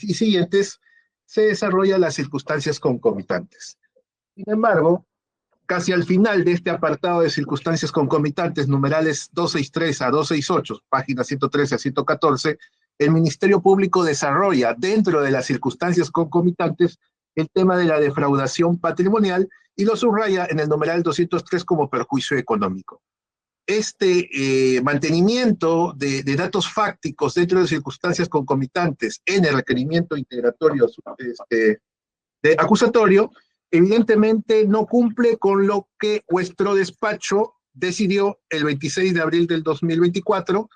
y siguientes, se desarrollan las circunstancias concomitantes. Sin embargo, casi al final de este apartado de circunstancias concomitantes, numerales 263 a 268, páginas 113 a 114, el Ministerio Público desarrolla dentro de las circunstancias concomitantes el tema de la defraudación patrimonial y lo subraya en el numeral 203 como perjuicio económico. Este mantenimiento de datos fácticos dentro de circunstancias concomitantes en el requerimiento integratorio de acusatorio evidentemente no cumple con lo que vuestro despacho decidió el 26 de abril del 2024,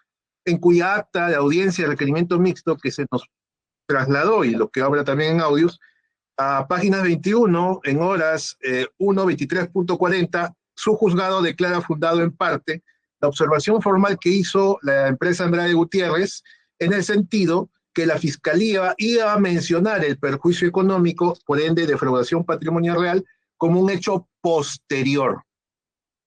en cuya acta de audiencia de requerimiento mixto que se nos trasladó, y lo que habla también en audios, a páginas 21, en horas 1:23.40, su juzgado declara fundado en parte la observación formal que hizo la empresa Andrade Gutiérrez, en el sentido que la Fiscalía iba a mencionar el perjuicio económico, por ende defraudación patrimonial real, como un hecho posterior,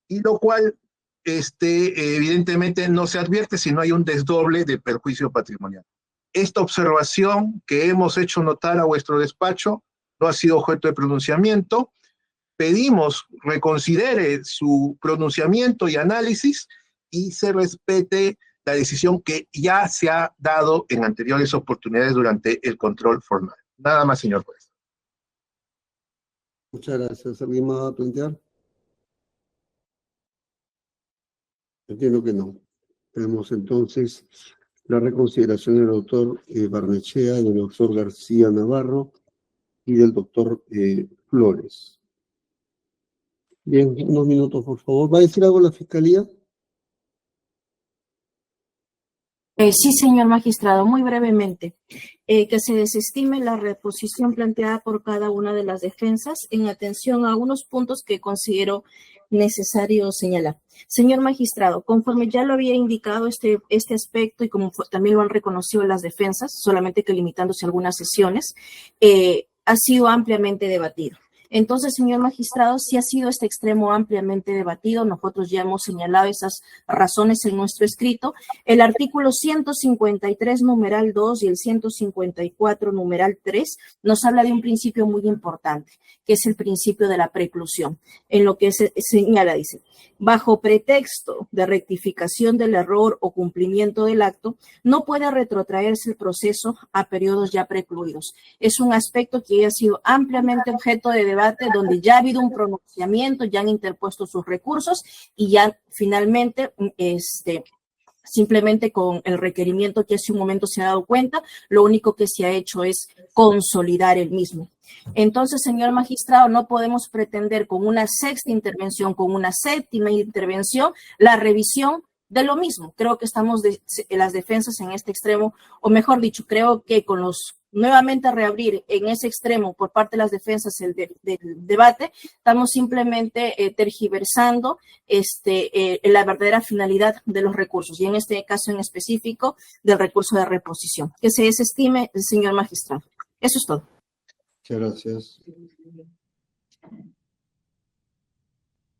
y lo cual evidentemente no se advierte si no hay un desdoble de perjuicio patrimonial. Esta observación que hemos hecho notar a vuestro despacho no ha sido objeto de pronunciamiento. Pedimos reconsidere su pronunciamiento y análisis y se respete la decisión que ya se ha dado en anteriores oportunidades durante el control formal. Nada más, señor juez. Muchas gracias. ¿Alguien más va a plantear? Entiendo que no. Tenemos entonces la reconsideración del doctor Barnechea, del doctor García Navarro y del doctor Flores. Bien, unos minutos, por favor. ¿Va a decir algo la Fiscalía? Sí, señor magistrado, muy brevemente. Que se desestime la reposición planteada por cada una de las defensas en atención a unos puntos que considero necesario señalar. Señor magistrado, conforme ya lo había indicado este aspecto y como también lo han reconocido las defensas, solamente que limitándose a algunas sesiones, ha sido ampliamente debatido. Entonces, señor magistrado, sí ha sido este extremo ampliamente debatido. Nosotros ya hemos señalado esas razones en nuestro escrito. El artículo 153, numeral 2 y el 154, numeral 3, nos habla de un principio muy importante, que es el principio de la preclusión. En lo que se señala, dice, bajo pretexto de rectificación del error o cumplimiento del acto, no puede retrotraerse el proceso a periodos ya precluidos. Es un aspecto que ha sido ampliamente objeto de debate, donde ya ha habido un pronunciamiento, ya han interpuesto sus recursos y ya finalmente simplemente con el requerimiento que hace un momento se ha dado cuenta, lo único que se ha hecho es consolidar el mismo. Entonces, señor magistrado, no podemos pretender con una sexta intervención, con una séptima intervención, la revisión de lo mismo. Creo que estamos las defensas en este extremo, o mejor dicho, creo que con nuevamente reabrir en ese extremo por parte de las defensas del debate, estamos simplemente tergiversando la verdadera finalidad de los recursos, y en este caso en específico del recurso de reposición. Que se desestime, señor magistrado. Eso es todo. Muchas gracias.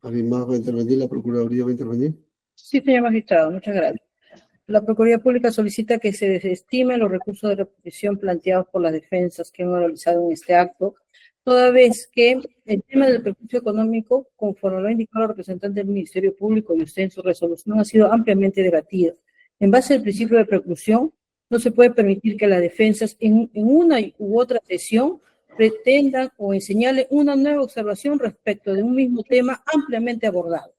¿Alguien más va a intervenir? ¿La Procuraduría va a intervenir? Sí, señor magistrado, muchas gracias. La Procuraduría Pública solicita que se desestimen los recursos de reposición planteados por las defensas que hemos realizado en este acto, toda vez que el tema del perjuicio económico, conforme lo ha indicado el representante del Ministerio Público y usted en su resolución, ha sido ampliamente debatido. En base al principio de preclusión, no se puede permitir que las defensas en una u otra sesión pretendan o señalen una nueva observación respecto de un mismo tema ampliamente abordado.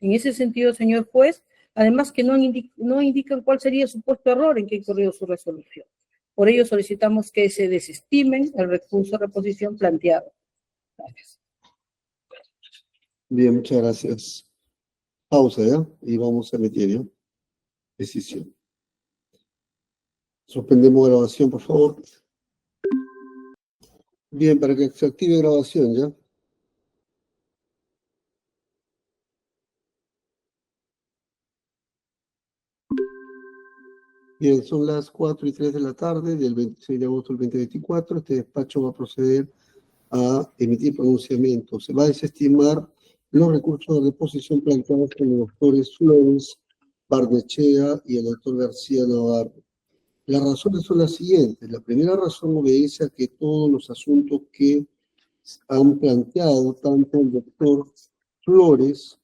En ese sentido, señor juez, además que no indican cuál sería el supuesto error en que ha incurrido su resolución. Por ello solicitamos que se desestimen el recurso de reposición planteado. Gracias. Bien, muchas gracias. Pausa, ¿ya? Y vamos a emitir, ¿ya? Decisión. Suspendemos grabación, por favor. Bien, para que se active grabación, ¿ya? Bien, son las 4:03 de la tarde del 26 de agosto del 2024. Este despacho va a proceder a emitir pronunciamiento. Se va a desestimar los recursos de reposición planteados por los doctores Flores, Barnechea y el doctor García Navarro. Las razones son las siguientes. La primera razón obedece a que todos los asuntos que han planteado tanto el doctor Flores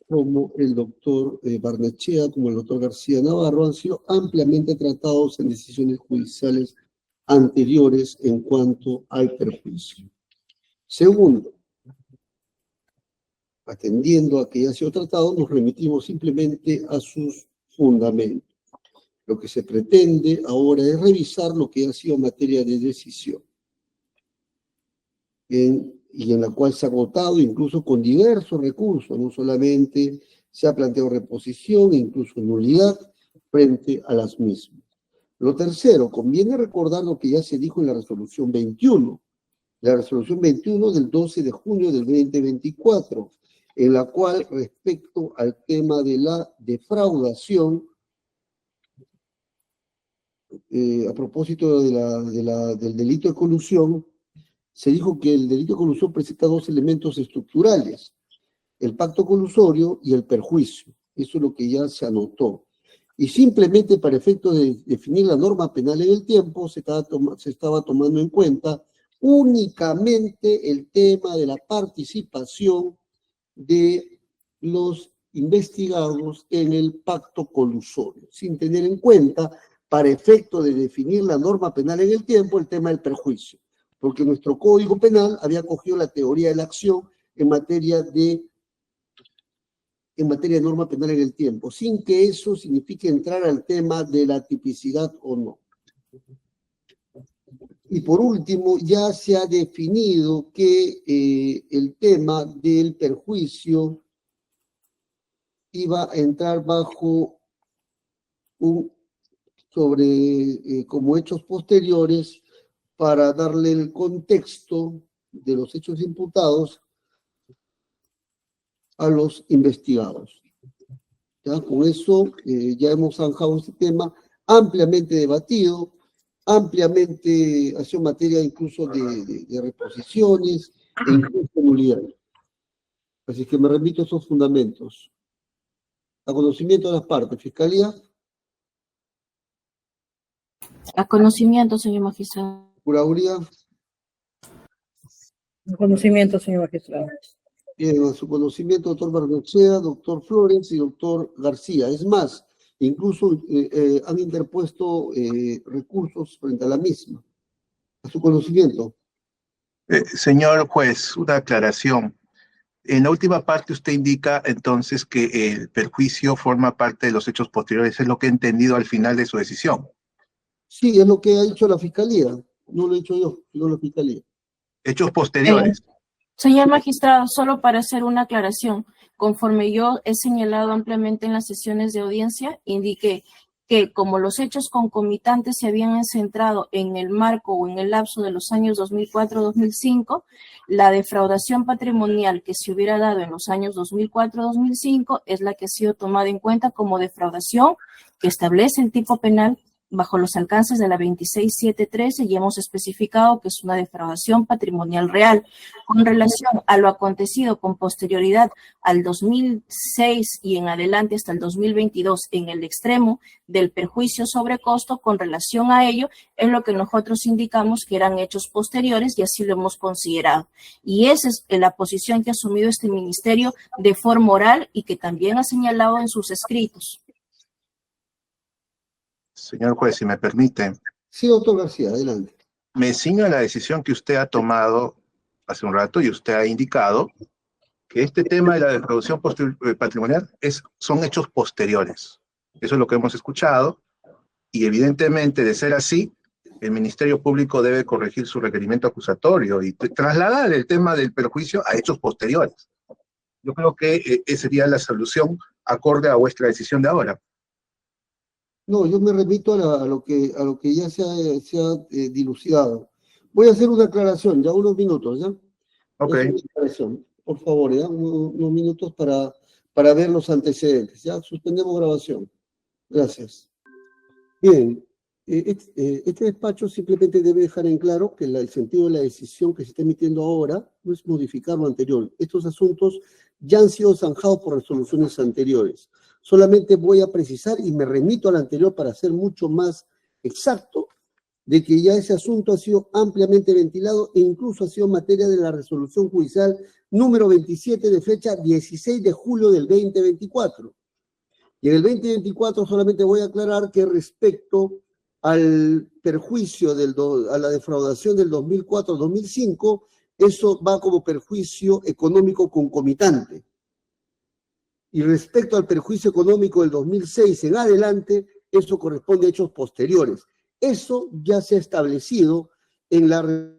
como el doctor Barnechea, como el doctor García Navarro, han sido ampliamente tratados en decisiones judiciales anteriores en cuanto al perjuicio. Segundo, atendiendo a que ya ha sido tratado, nos remitimos simplemente a sus fundamentos. Lo que se pretende ahora es revisar lo que ha sido materia de decisión, y en la cual se ha votado incluso con diversos recursos, no solamente se ha planteado reposición, incluso nulidad frente a las mismas. Lo tercero, conviene recordar lo que ya se dijo en la resolución 21, la resolución 21 del 12 de junio del 2024, en la cual respecto al tema de la defraudación, a propósito del delito de colusión, se dijo que el delito de colusión presenta dos elementos estructurales, el pacto colusorio y el perjuicio. Eso es lo que ya se anotó. Y simplemente para efecto de definir la norma penal en el tiempo, se estaba tomando en cuenta únicamente el tema de la participación de los investigados en el pacto colusorio, sin tener en cuenta, para efecto de definir la norma penal en el tiempo, el tema del perjuicio, porque nuestro Código Penal había cogido la teoría de la acción en materia de norma penal en el tiempo, sin que eso signifique entrar al tema de la tipicidad o no. Y por último, ya se ha definido que el tema del perjuicio iba a entrar bajo como hechos posteriores para darle el contexto de los hechos imputados a los investigados. ¿Ya? Con eso ya hemos zanjado este tema ampliamente debatido, ampliamente ha sido materia incluso de reposiciones e incluso nulidad. Así que me remito a esos fundamentos. A conocimiento de las partes. Fiscalía. A conocimiento, señor magistrado. Procuraduría. A conocimiento, señor magistrado. Bien, a su conocimiento, doctor Barnechea, doctor Flores y doctor García. Es más, incluso han interpuesto recursos frente a la misma. A su conocimiento. Señor juez, una aclaración. En la última parte usted indica entonces que el perjuicio forma parte de los hechos posteriores. Es lo que he entendido al final de su decisión. Sí, es lo que ha dicho la Fiscalía. No lo he dicho yo, sino la Fiscalía. Hechos posteriores. Señor magistrado, solo para hacer una aclaración, conforme yo he señalado ampliamente en las sesiones de audiencia, indiqué que como los hechos concomitantes se habían centrado en el marco o en el lapso de los años 2004-2005, la defraudación patrimonial que se hubiera dado en los años 2004-2005 es la que ha sido tomada en cuenta como defraudación que establece el tipo penal bajo los alcances de la 26713 y hemos especificado que es una defraudación patrimonial real. Con relación a lo acontecido con posterioridad al 2006 y en adelante hasta el 2022 en el extremo del perjuicio sobre costo, con relación a ello es lo que nosotros indicamos que eran hechos posteriores y así lo hemos considerado. Y esa es la posición que ha asumido este ministerio de forma oral y que también ha señalado en sus escritos. Señor juez, si me permite. Sí, doctor García, adelante. Me ciño a la decisión que usted ha tomado hace un rato y usted ha indicado que este tema de la defraudación patrimonial son hechos posteriores. Eso es lo que hemos escuchado y evidentemente, de ser así, el Ministerio Público debe corregir su requerimiento acusatorio y trasladar el tema del perjuicio a hechos posteriores. Yo creo que esa sería la solución acorde a vuestra decisión de ahora. No, yo me remito a lo que ya se ha dilucidado. Voy a hacer una aclaración, ya unos minutos, ¿ya? Ok. Por favor, ¿ya? Unos minutos para ver los antecedentes, ¿ya? Suspendemos grabación. Gracias. Bien, este despacho simplemente debe dejar en claro que el sentido de la decisión que se está emitiendo ahora no es modificar lo anterior. Estos asuntos ya han sido zanjados por resoluciones anteriores. Solamente voy a precisar y me remito al anterior para ser mucho más exacto de que ya ese asunto ha sido ampliamente ventilado e incluso ha sido materia de la resolución judicial número 27 de fecha 16 de julio del 2024. Y en el 2024 solamente voy a aclarar que respecto al perjuicio, a la defraudación del 2004-2005, eso va como perjuicio económico concomitante. Y respecto al perjuicio económico del 2006 en adelante, eso corresponde a hechos posteriores. Eso ya se ha establecido en la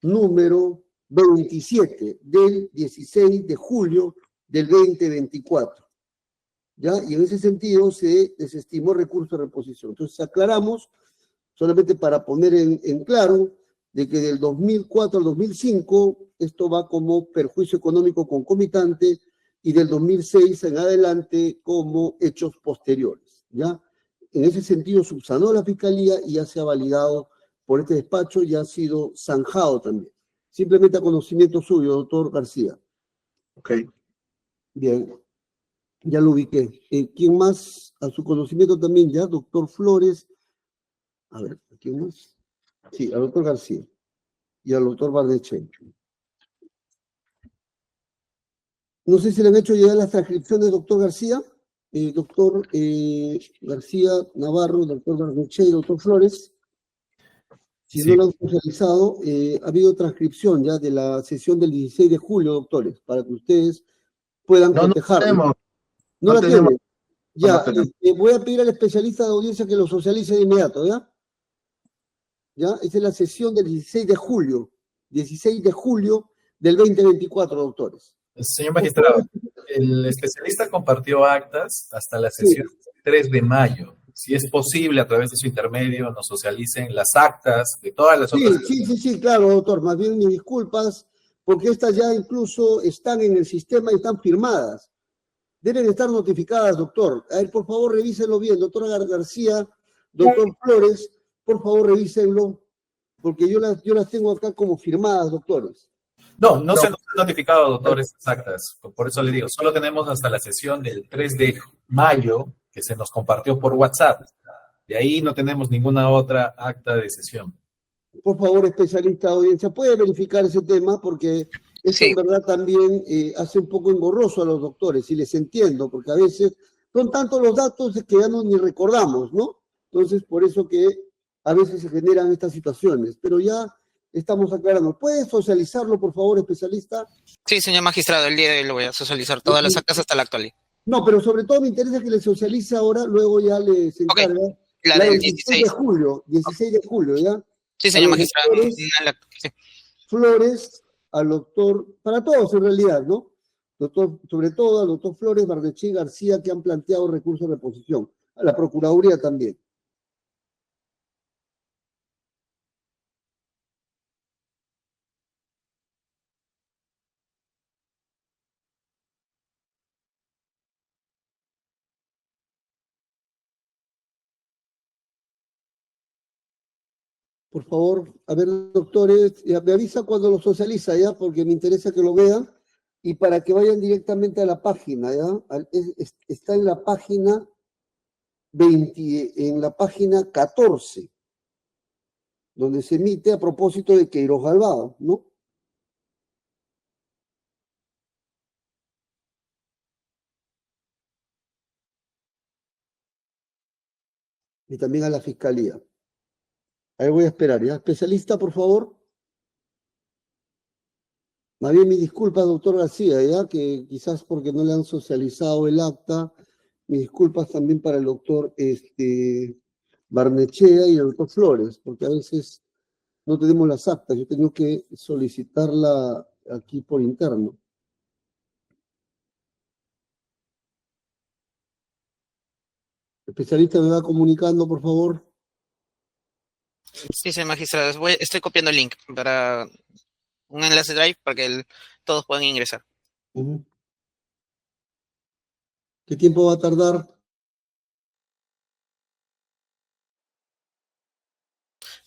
número 27 del 16 de julio del 2024. ¿Ya? Y en ese sentido se desestimó el recurso de reposición. Entonces aclaramos, solamente para poner en claro, de que del 2004 al 2005 esto va como perjuicio económico concomitante y del 2006 en adelante como hechos posteriores, ¿ya? En ese sentido subsanó la Fiscalía y ya se ha validado por este despacho y ha sido zanjado también. Simplemente a conocimiento suyo, doctor García. Ok. Bien, ya lo ubiqué. ¿Quién más? A su conocimiento también ya, doctor Flores. A ver, ¿quién más? Sí, al doctor García y al doctor Barnechea. No sé si le han hecho llegar las transcripciones, doctor García, doctor García Navarro, doctor Barnechea y doctor Flores. Si Sí. no lo han socializado, ha habido transcripción ya de la sesión del 16 de julio, doctores, para que ustedes puedan cotejarlo. No la tienen. Ya, voy a pedir al especialista de audiencia que lo socialice de inmediato, ¿ya? ¿Ya? Esa es la sesión del 16 de julio del 2024, doctores. Señor magistrado, el especialista compartió actas hasta la sesión 3 de mayo. Si es posible, a través de su intermedio, nos socialicen las actas de todas las otras. Sí, claro, doctor. Más bien mis disculpas, porque estas ya incluso están en el sistema y están firmadas. Deben estar notificadas, doctor. A ver, por favor, revísenlo bien. Doctora García, doctor Flores, por favor, revísenlo, porque yo las tengo acá como firmadas, doctores. No se nos ha notificado, doctor, estas actas. Por eso le digo, solo tenemos hasta la sesión del 3 de mayo que se nos compartió por WhatsApp. De ahí no tenemos ninguna otra acta de sesión. Por favor, especialista de audiencia, ¿puede verificar ese tema? Porque eso en verdad también hace un poco engorroso a los doctores, y les entiendo, porque a veces son tantos los datos que ya no ni recordamos, ¿no? Entonces, por eso que a veces se generan estas situaciones, pero ya estamos aclarando. ¿Puede socializarlo, por favor, especialista? Sí, señor magistrado, el día de hoy lo voy a socializar todas las actas hasta la actualidad. No, pero sobre todo me interesa que le socialice ahora, luego ya les encarga. La La del del 16 de julio, 16 de julio, ¿ya? Sí, señor A los magistrado. doctores Flores, al doctor, para todos en realidad, ¿no? Doctor, sobre todo al doctor Flores, Barnechea y García, que han planteado recursos de reposición. A la Procuraduría también. Por favor, a ver, doctores, me avisa cuando lo socializa, ¿ya? Porque me interesa que lo vean y para que vayan directamente a la página, ¿ya? Está en la página 20, en la página 14, donde se emite a propósito de Queiroz Alvado, ¿no? Y también a la Fiscalía. Ahí voy a esperar, ¿ya? Especialista, por favor. Más bien, mi disculpa, doctor García, ¿ya? Que quizás porque no le han socializado el acta. Mis disculpas también para el doctor Barnechea y el doctor Flores, porque a veces no tenemos las actas. Yo tengo que solicitarla aquí por interno. Especialista, me va comunicando, por favor. Sí, señor magistrado. Estoy copiando el link para un enlace Drive para que todos puedan ingresar. ¿Qué tiempo va a tardar?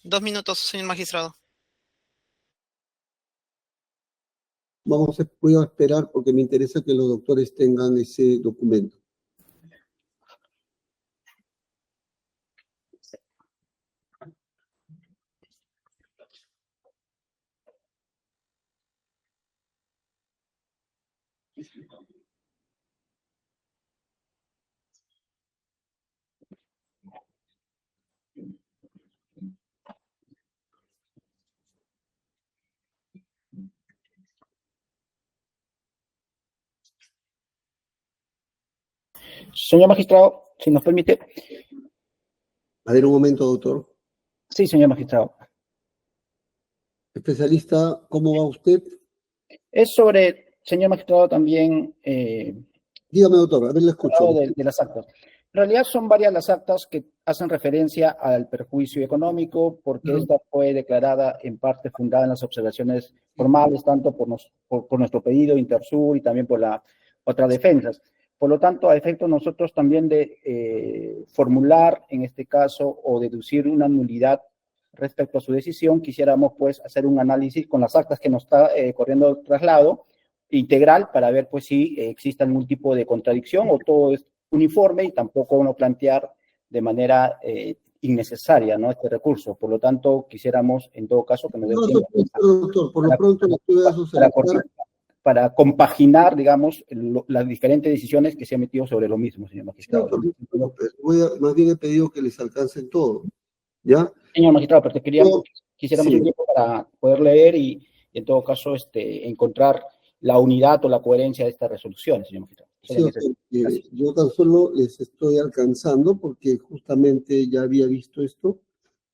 Dos minutos, señor magistrado. Voy a esperar porque me interesa que los doctores tengan ese documento. Señor magistrado, si nos permite. A ver, un momento, doctor. Sí, señor magistrado. Especialista, ¿cómo va usted? Es sobre, señor magistrado, también... Dígame, doctor, a ver, le escucho. De las actas. En realidad son varias las actas que hacen referencia al perjuicio económico, porque esta fue declarada en parte fundada en las observaciones formales, tanto por nuestro pedido Intersur y también por las otras defensas. Por lo tanto, a efecto nosotros también de formular, en este caso, o deducir una nulidad respecto a su decisión, quisiéramos pues hacer un análisis con las actas que nos está corriendo el traslado integral para ver pues si existe algún tipo de contradicción o todo es uniforme y tampoco no plantear de manera innecesaria, ¿no?, este recurso. Por lo tanto, quisiéramos en todo caso que nos dé tiempo doctor, por lo pronto le estoy a socializar. Para compaginar, digamos, las diferentes decisiones que se han metido sobre lo mismo, señor magistrado. Más bien he pedido que les alcancen todo, ¿ya? Señor magistrado, pero quisiéramos un tiempo para poder leer y en todo caso encontrar la unidad o la coherencia de estas resoluciones, señor magistrado. Yo tan solo les estoy alcanzando porque justamente ya había visto esto,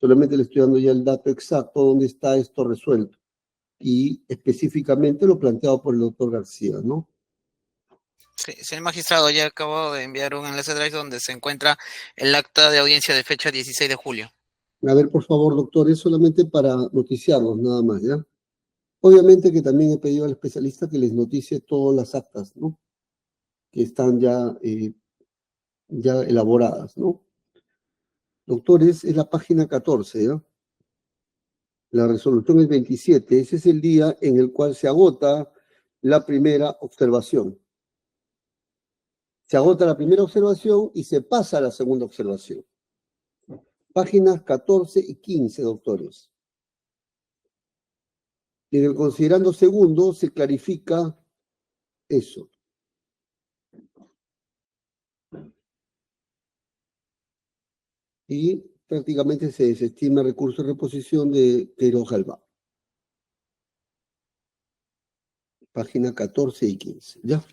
solamente le estoy dando ya el dato exacto donde está esto resuelto y específicamente lo planteado por el doctor García, ¿no? Sí, señor magistrado, ya acabo de enviar un enlace Drive donde se encuentra el acta de audiencia de fecha 16 de julio. A ver, por favor, doctor, es solamente para noticiarlos nada más, ¿ya? Obviamente que también he pedido al especialista que les noticie todas las actas, ¿no?, que están ya elaboradas, ¿no? Doctores, es la página 14, ¿ya? La resolución es 27. Ese es el día en el cual se agota la primera observación. Se agota la primera observación y se pasa a la segunda observación. Páginas 14 y 15, doctores. Y en el considerando segundo se clarifica eso. Y prácticamente se desestima el recurso de reposición de Queiroz Galván. Página 14 y 15. ¿Ya?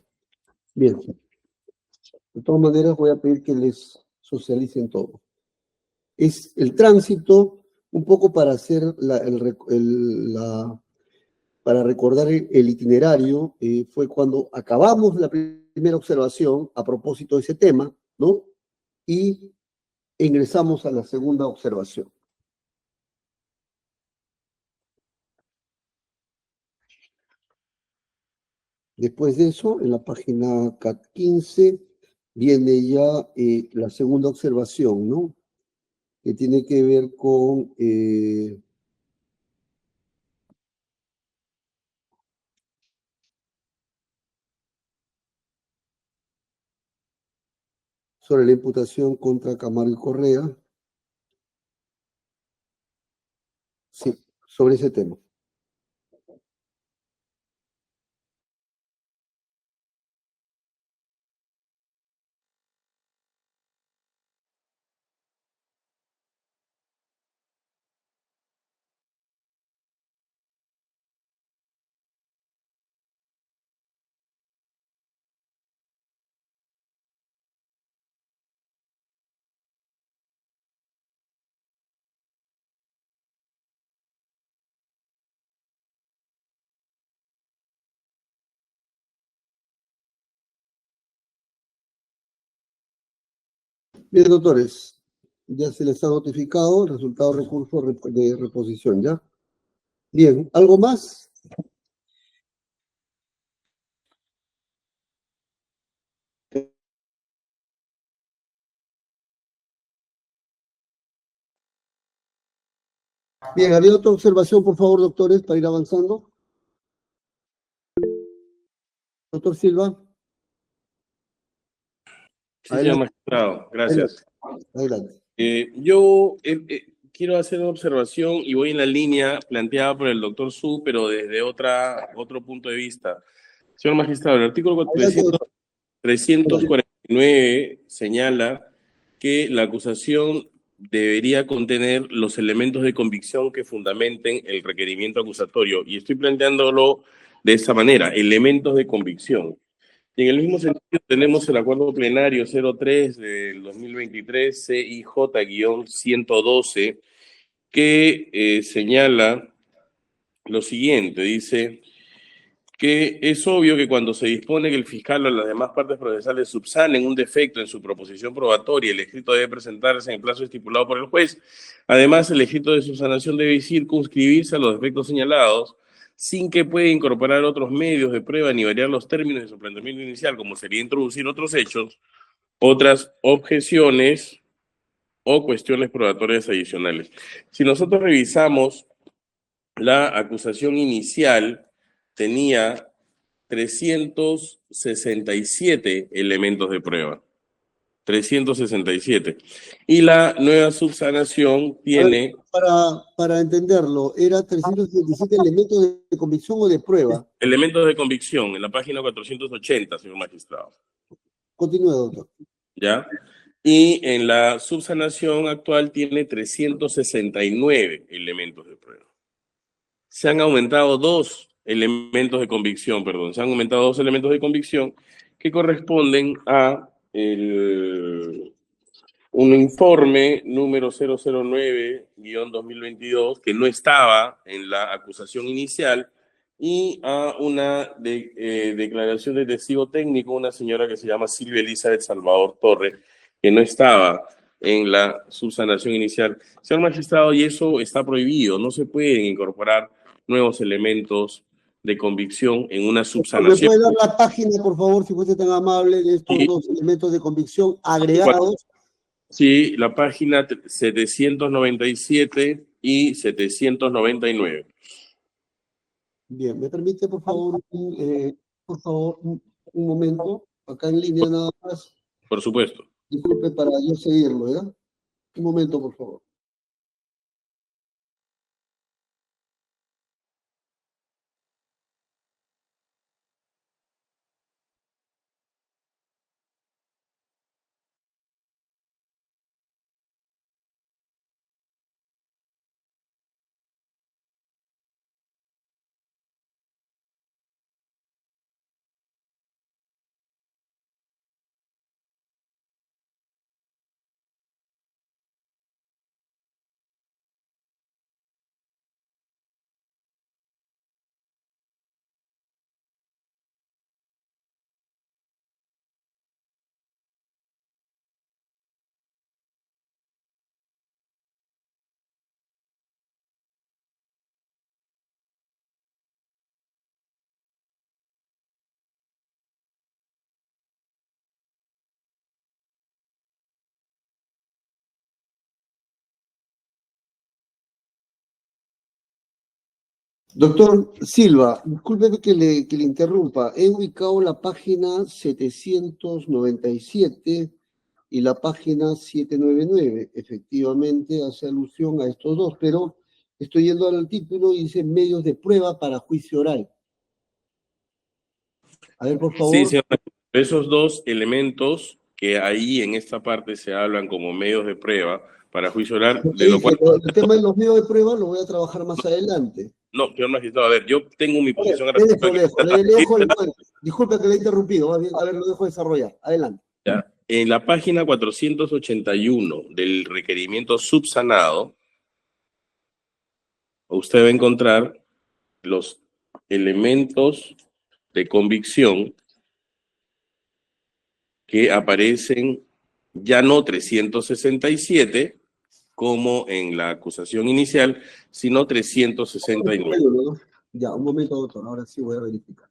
Bien. De todas maneras, voy a pedir que les socialicen todo. Es el tránsito, un poco para hacer para recordar el itinerario, fue cuando acabamos la primera observación a propósito de ese tema, ¿no? Y ingresamos a la segunda observación. Después de eso, en la página 15, viene ya la segunda observación, ¿no? Que tiene que ver con sobre la imputación contra Camargo y Correa. Sí, sobre ese tema. Bien, doctores, ya se les ha notificado el resultado del recurso de reposición, ¿ya? Bien, ¿algo más? Bien, ¿había otra observación, por favor, doctores, para ir avanzando? Doctor Silva. Sí, señor magistrado, gracias. Adelante. Yo quiero hacer una observación y voy en la línea planteada por el doctor Su, pero desde otro punto de vista. Señor magistrado, el artículo 349 señala que la acusación debería contener los elementos de convicción que fundamenten el requerimiento acusatorio. Y estoy planteándolo de esa manera, elementos de convicción. Y en el mismo sentido tenemos el acuerdo plenario 03 del 2023, CIJ-112, que señala lo siguiente, dice que es obvio que cuando se dispone que el fiscal o las demás partes procesales subsanen un defecto en su proposición probatoria, el escrito debe presentarse en el plazo estipulado por el juez. Además, el escrito de subsanación debe circunscribirse a los defectos señalados, sin que pueda incorporar otros medios de prueba ni variar los términos de su planteamiento inicial, como sería introducir otros hechos, otras objeciones o cuestiones probatorias adicionales. Si nosotros revisamos la acusación inicial, tenía 367 elementos de prueba. 367. Y la nueva subsanación tiene... Para entenderlo, ¿era 367 elementos de convicción o de prueba? Elementos de convicción, en la página 480, señor magistrado. Continúe, doctor. ¿Ya? Y en la subsanación actual tiene 369 elementos de prueba. Se han aumentado dos elementos de convicción que corresponden a un informe número 009-2022 que no estaba en la acusación inicial y a una declaración de testigo técnico, una señora que se llama Silvia Elizabeth Salvador Torres, que no estaba en la subsanación inicial. Señor magistrado, y eso está prohibido, no se pueden incorporar nuevos elementos de convicción en una subsanación. ¿Me puede dar la página, por favor, si fuese tan amable, de estos dos elementos de convicción agregados? Sí, la página 797 y 799. Bien, ¿me permite, por favor, un momento? Acá en línea nada más. Por supuesto. Disculpe para yo seguirlo, ¿ya? Un momento, por favor. Doctor Silva, disculpe que le interrumpa. He ubicado la página 797 y la página 799. Efectivamente hace alusión a estos dos, pero estoy yendo al título y dice medios de prueba para juicio oral. A ver, por favor. Sí, señor. Esos dos elementos que ahí en esta parte se hablan como medios de prueba para juicio oral, de lo cual... El tema de los medios de prueba lo voy a trabajar más adelante. No, señor magistrado, a ver, yo tengo mi posición... Disculpe que le he interrumpido, a ver, lo dejo desarrollar. Adelante. Ya. En la página 481 del requerimiento subsanado, usted va a encontrar los elementos de convicción que aparecen ya no 367 como en la acusación inicial, sino 369. Ya, un momento, doctor, ahora sí voy a verificar.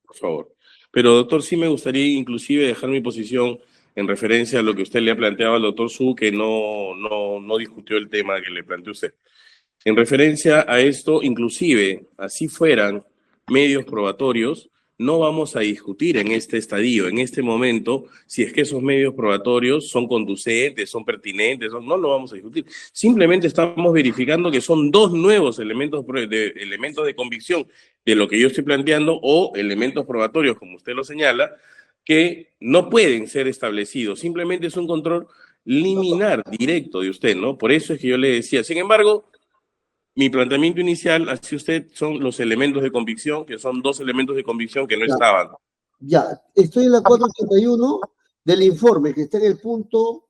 Por favor. Pero, doctor, sí me gustaría inclusive dejar mi posición en referencia a lo que usted le ha planteado al doctor Su, que no discutió el tema que le planteó usted. En referencia a esto, inclusive, así fueran medios probatorios, no vamos a discutir en este estadio, en este momento, si es que esos medios probatorios son conducentes, son pertinentes, no lo vamos a discutir. Simplemente estamos verificando que son dos nuevos elementos de convicción de lo que yo estoy planteando o elementos probatorios, como usted lo señala, que no pueden ser establecidos. Simplemente es un control liminar directo de usted, ¿no? Por eso es que yo le decía. Sin embargo, mi planteamiento inicial hacia usted son los elementos de convicción, que son dos elementos de convicción que no estaban. Ya, estoy en la 481 del informe, que está en el punto,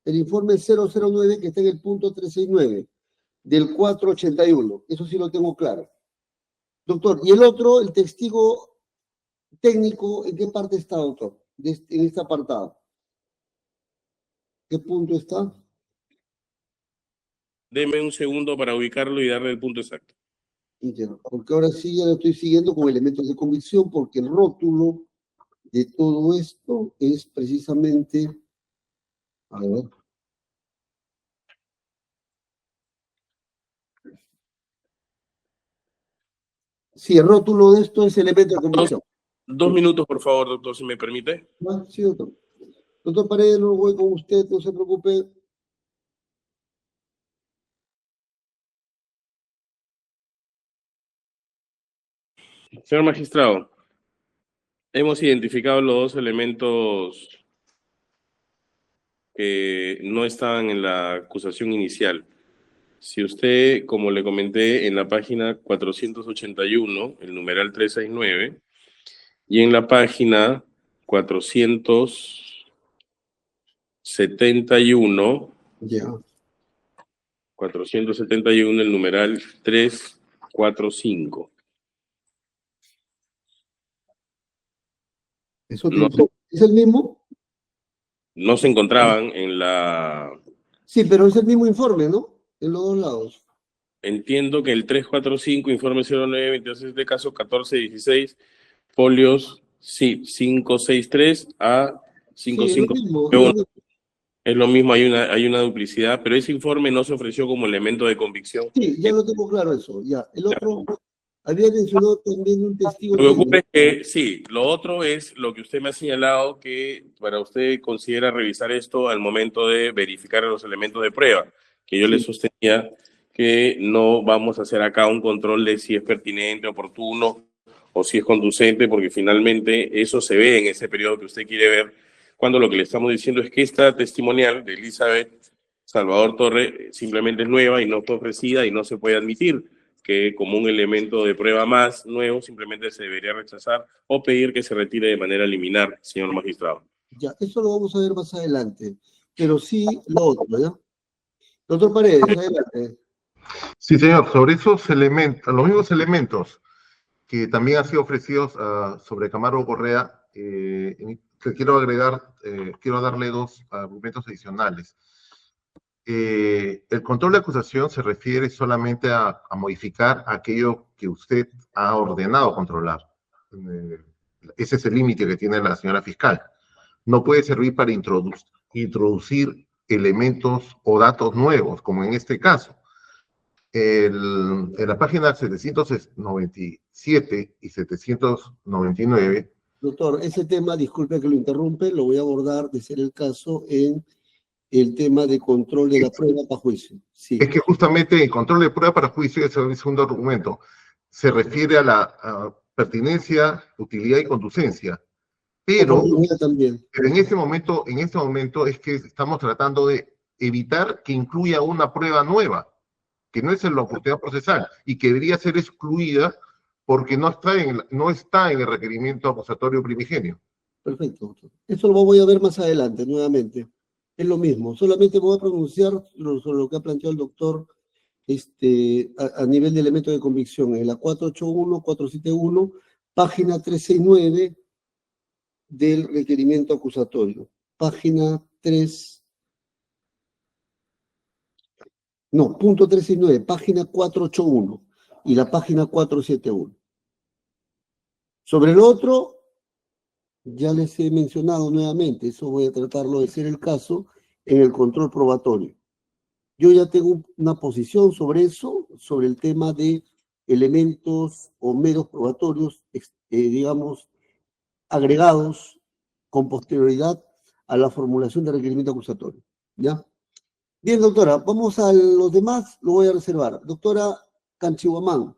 el informe 009, que está en el punto 369, del 481. Eso sí lo tengo claro. Doctor, y el otro, el testigo técnico, ¿en qué parte está, doctor? En este apartado. ¿Qué punto está? Deme un segundo para ubicarlo y darle el punto exacto. Entiendo, porque ahora sí ya lo estoy siguiendo con elementos de convicción, porque el rótulo de todo esto es precisamente, a ver, sí, el rótulo de esto es elemento de convicción. Dos minutos, por favor, doctor, si me permite. Sí, doctor. Doctor Paredes, no voy con usted, no se preocupe. Señor magistrado, hemos identificado los dos elementos que no estaban en la acusación inicial. Si usted, como le comenté, en la página 481, el numeral 369, y en la página 471, 471, el numeral 345. ¿Es el mismo? No se encontraban en la... Sí, pero es el mismo informe, ¿no? En los dos lados. Entiendo que el 345, informe 0926 de caso 1416, folios, sí, 563 a 551. Es lo mismo, hay una duplicidad, pero ese informe no se ofreció como elemento de convicción. Sí, ya lo tengo claro eso, ya. El otro, había mencionado también un testigo. Lo que ocurre es que, sí, lo otro es lo que usted me ha señalado, que para usted considera revisar esto al momento de verificar los elementos de prueba, que yo le sostenía que no vamos a hacer acá un control de si es pertinente, oportuno, o si es conducente, porque finalmente eso se ve en ese periodo que usted quiere ver, cuando lo que le estamos diciendo es que esta testimonial de Elizabeth Salvador Torre simplemente es nueva y no fue ofrecida y no se puede admitir, que como un elemento de prueba más nuevo simplemente se debería rechazar o pedir que se retire de manera liminar, señor magistrado. Ya, eso lo vamos a ver más adelante, pero sí lo otro, ¿ya? Doctor Paredes, adelante. Sí, señor, sobre esos elementos, los mismos elementos que también han sido ofrecidos sobre Camargo Correa, quiero agregar, quiero darle dos argumentos adicionales. El control de acusación se refiere solamente a modificar aquello que usted ha ordenado controlar. Ese es el límite que tiene la señora fiscal. No puede servir para introducir elementos o datos nuevos, como en este caso. En la página 797 y 799. Doctor, ese tema, disculpe que lo interrumpe, lo voy a abordar, de ser el caso, en el tema de control de la prueba para juicio. Sí. Es que justamente el control de prueba para juicio, ese es el segundo argumento, se refiere a la pertinencia, utilidad y conducencia. Pero en este momento es que estamos tratando de evitar que incluya una prueba nueva, que no es en la oportunidad procesal y que debería ser excluida porque no está en el requerimiento acusatorio primigenio. Perfecto, doctor. Eso lo voy a ver más adelante, nuevamente. Es lo mismo, solamente voy a pronunciar sobre lo que ha planteado el doctor a nivel de elemento de convicción. En la 481, 471, página 369 del requerimiento acusatorio. Página 3... No, punto 369, página 481 y la página 471. Sobre el otro, ya les he mencionado nuevamente, eso voy a tratarlo de ser el caso en el control probatorio. Yo ya tengo una posición sobre eso, sobre el tema de elementos o medios probatorios, digamos, agregados con posterioridad a la formulación del requerimiento acusatorio. ¿Ya? Bien, doctora, vamos a los demás, lo voy a reservar. Doctora Canchihuamán,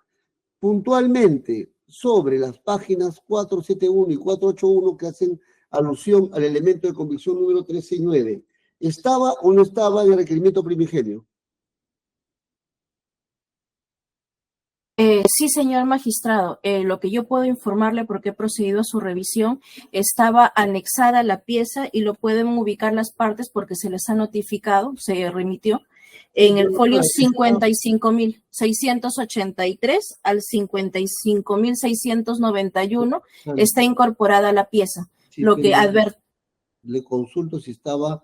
puntualmente sobre las páginas 471 y 481 que hacen alusión al elemento de convicción número 369, ¿estaba o no estaba en el requerimiento primigenio? Sí, señor magistrado, lo que yo puedo informarle porque he procedido a su revisión, estaba anexada la pieza y lo pueden ubicar las partes porque se les ha notificado, se remitió en el folio 55.683 al 55.691, está incorporada la pieza. Sí, Lo que le consulto si estaba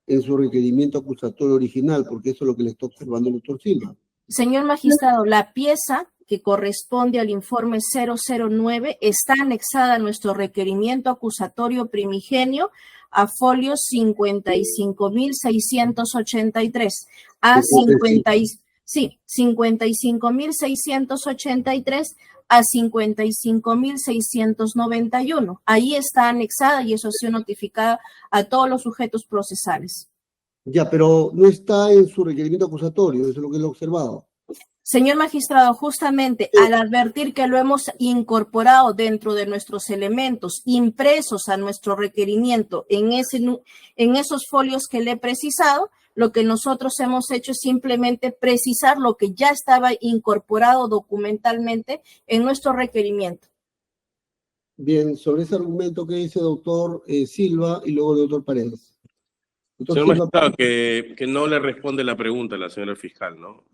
en su requerimiento acusatorio original, porque eso es lo que le está observando el doctor Silva. Señor magistrado, la pieza que corresponde al informe 009 está anexada a nuestro requerimiento acusatorio primigenio a folio 55.683 a 55.683 a 55.691. Ahí está anexada y eso ha sido notificada a todos los sujetos procesales. Ya, pero no está en su requerimiento acusatorio, eso es lo que le he observado. Señor magistrado, justamente al advertir que lo hemos incorporado dentro de nuestros elementos impresos a nuestro requerimiento en esos folios que le he precisado, lo que nosotros hemos hecho es simplemente precisar lo que ya estaba incorporado documentalmente en nuestro requerimiento. Bien, sobre ese argumento que dice doctor Silva y luego el doctor Paredes. Señor magistrado, que no le responde la pregunta a la señora fiscal, ¿no?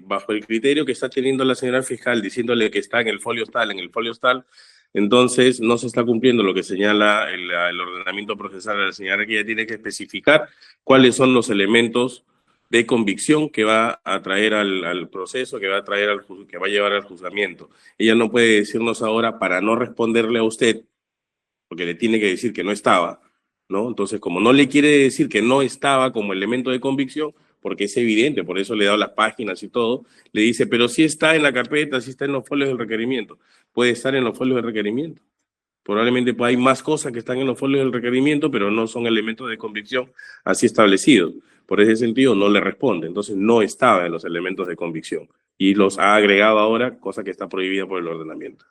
Bajo el criterio que está teniendo la señora fiscal diciéndole que está en el folio tal, entonces no se está cumpliendo lo que señala el ordenamiento procesal de la señora, que ella tiene que especificar cuáles son los elementos de convicción que va a traer al proceso, que va a llevar al juzgamiento. Ella no puede decirnos ahora, para no responderle a usted, porque le tiene que decir que no estaba, ¿no? Entonces, como no le quiere decir que no estaba como elemento de convicción, porque es evidente, por eso le he dado las páginas y todo, le dice, pero sí está en la carpeta, sí está en los folios del requerimiento. Puede estar en los folios del requerimiento. Probablemente hay más cosas que están en los folios del requerimiento, pero no son elementos de convicción así establecidos. Por ese sentido, no le responde. Entonces, no estaba en los elementos de convicción. Y los ha agregado ahora, cosa que está prohibida por el ordenamiento.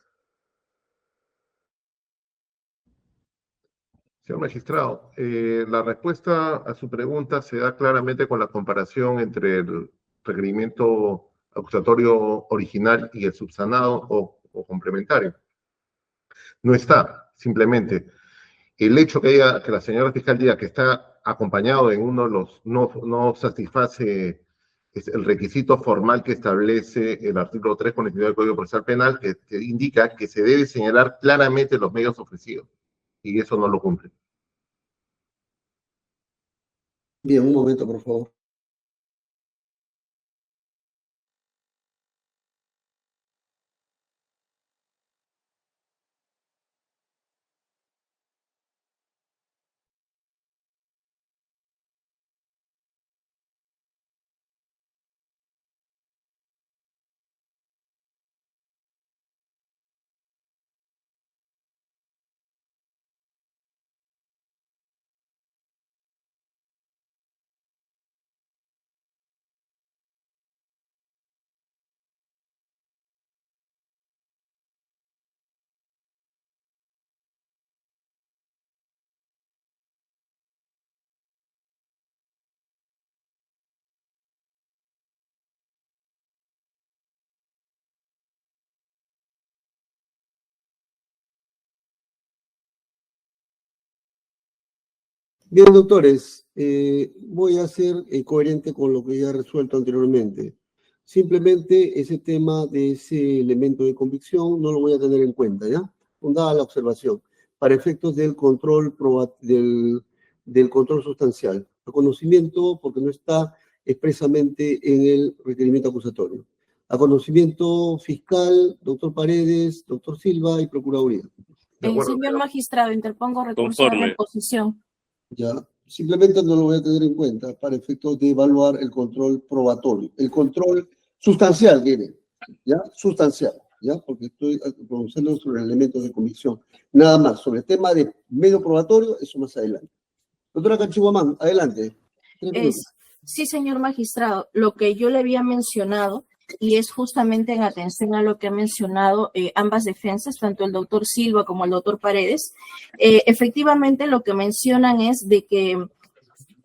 Señor magistrado, la respuesta a su pregunta se da claramente con la comparación entre el requerimiento acusatorio original y el subsanado o complementario. No está, simplemente. El hecho que la señora fiscal diga que está acompañado en uno de los, no satisface el requisito formal que establece el artículo 349 del Código Procesal Penal, que indica que se debe señalar claramente los medios ofrecidos, y eso no lo cumple. Bien, un momento, por favor. Bien, doctores, voy a ser coherente con lo que ya he resuelto anteriormente. Simplemente ese tema de ese elemento de convicción no lo voy a tener en cuenta, ¿ya? Fundada la observación, para efectos del control, del control sustancial. El conocimiento, porque no está expresamente en el requerimiento acusatorio. A conocimiento fiscal, doctor Paredes, doctor Silva y Procuraduría. Señor magistrado, interpongo recurso de reposición. Ya, simplemente no lo voy a tener en cuenta para efectos de evaluar el control probatorio, el control sustancial, viene, ¿ya? Sustancial, ¿ya? Porque estoy pronunciando sobre elementos de convicción. Nada más, sobre el tema de medio probatorio, eso más adelante. Doctora Cachihuamán, adelante. Sí, señor magistrado, lo que yo le había mencionado, y es justamente en atención a lo que han mencionado ambas defensas, tanto el doctor Silva como el doctor Paredes, efectivamente lo que mencionan es de que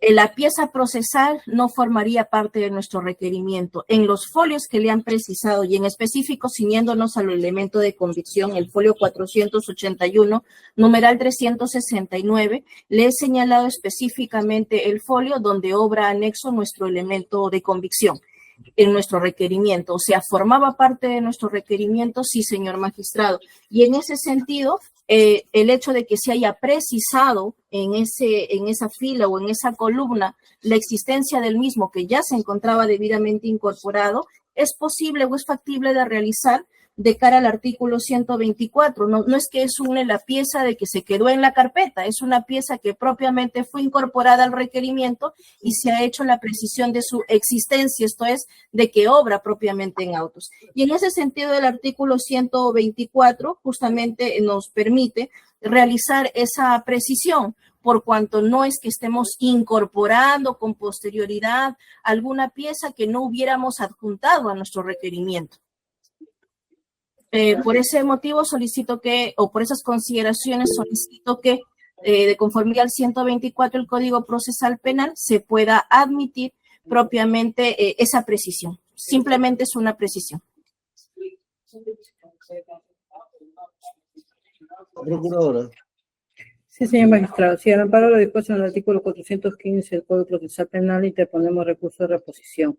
la pieza procesal no formaría parte de nuestro requerimiento. En los folios que le han precisado y en específico ciñéndonos al elemento de convicción, el folio 481, numeral 369, le he señalado específicamente el folio donde obra anexo nuestro elemento de convicción en nuestro requerimiento. O sea, formaba parte de nuestro requerimiento, sí, señor magistrado. Y en ese sentido, el hecho de que se haya precisado en esa fila o en esa columna la existencia del mismo que ya se encontraba debidamente incorporado, es posible o es factible de realizar de cara al artículo 124. No es que es la pieza de que se quedó en la carpeta, es una pieza que propiamente fue incorporada al requerimiento y se ha hecho la precisión de su existencia, esto es, de que obra propiamente en autos. Y en ese sentido, el artículo 124 justamente nos permite realizar esa precisión, por cuanto no es que estemos incorporando con posterioridad alguna pieza que no hubiéramos adjuntado a nuestro requerimiento. Por ese motivo solicito que, o por esas consideraciones solicito que, de conformidad al 124 del Código Procesal Penal, se pueda admitir propiamente esa precisión. Simplemente es una precisión. Procuradora. Sí, señor magistrado. Si al amparo lo dispuesto en el artículo 415 del Código Procesal Penal, interponemos recurso de reposición.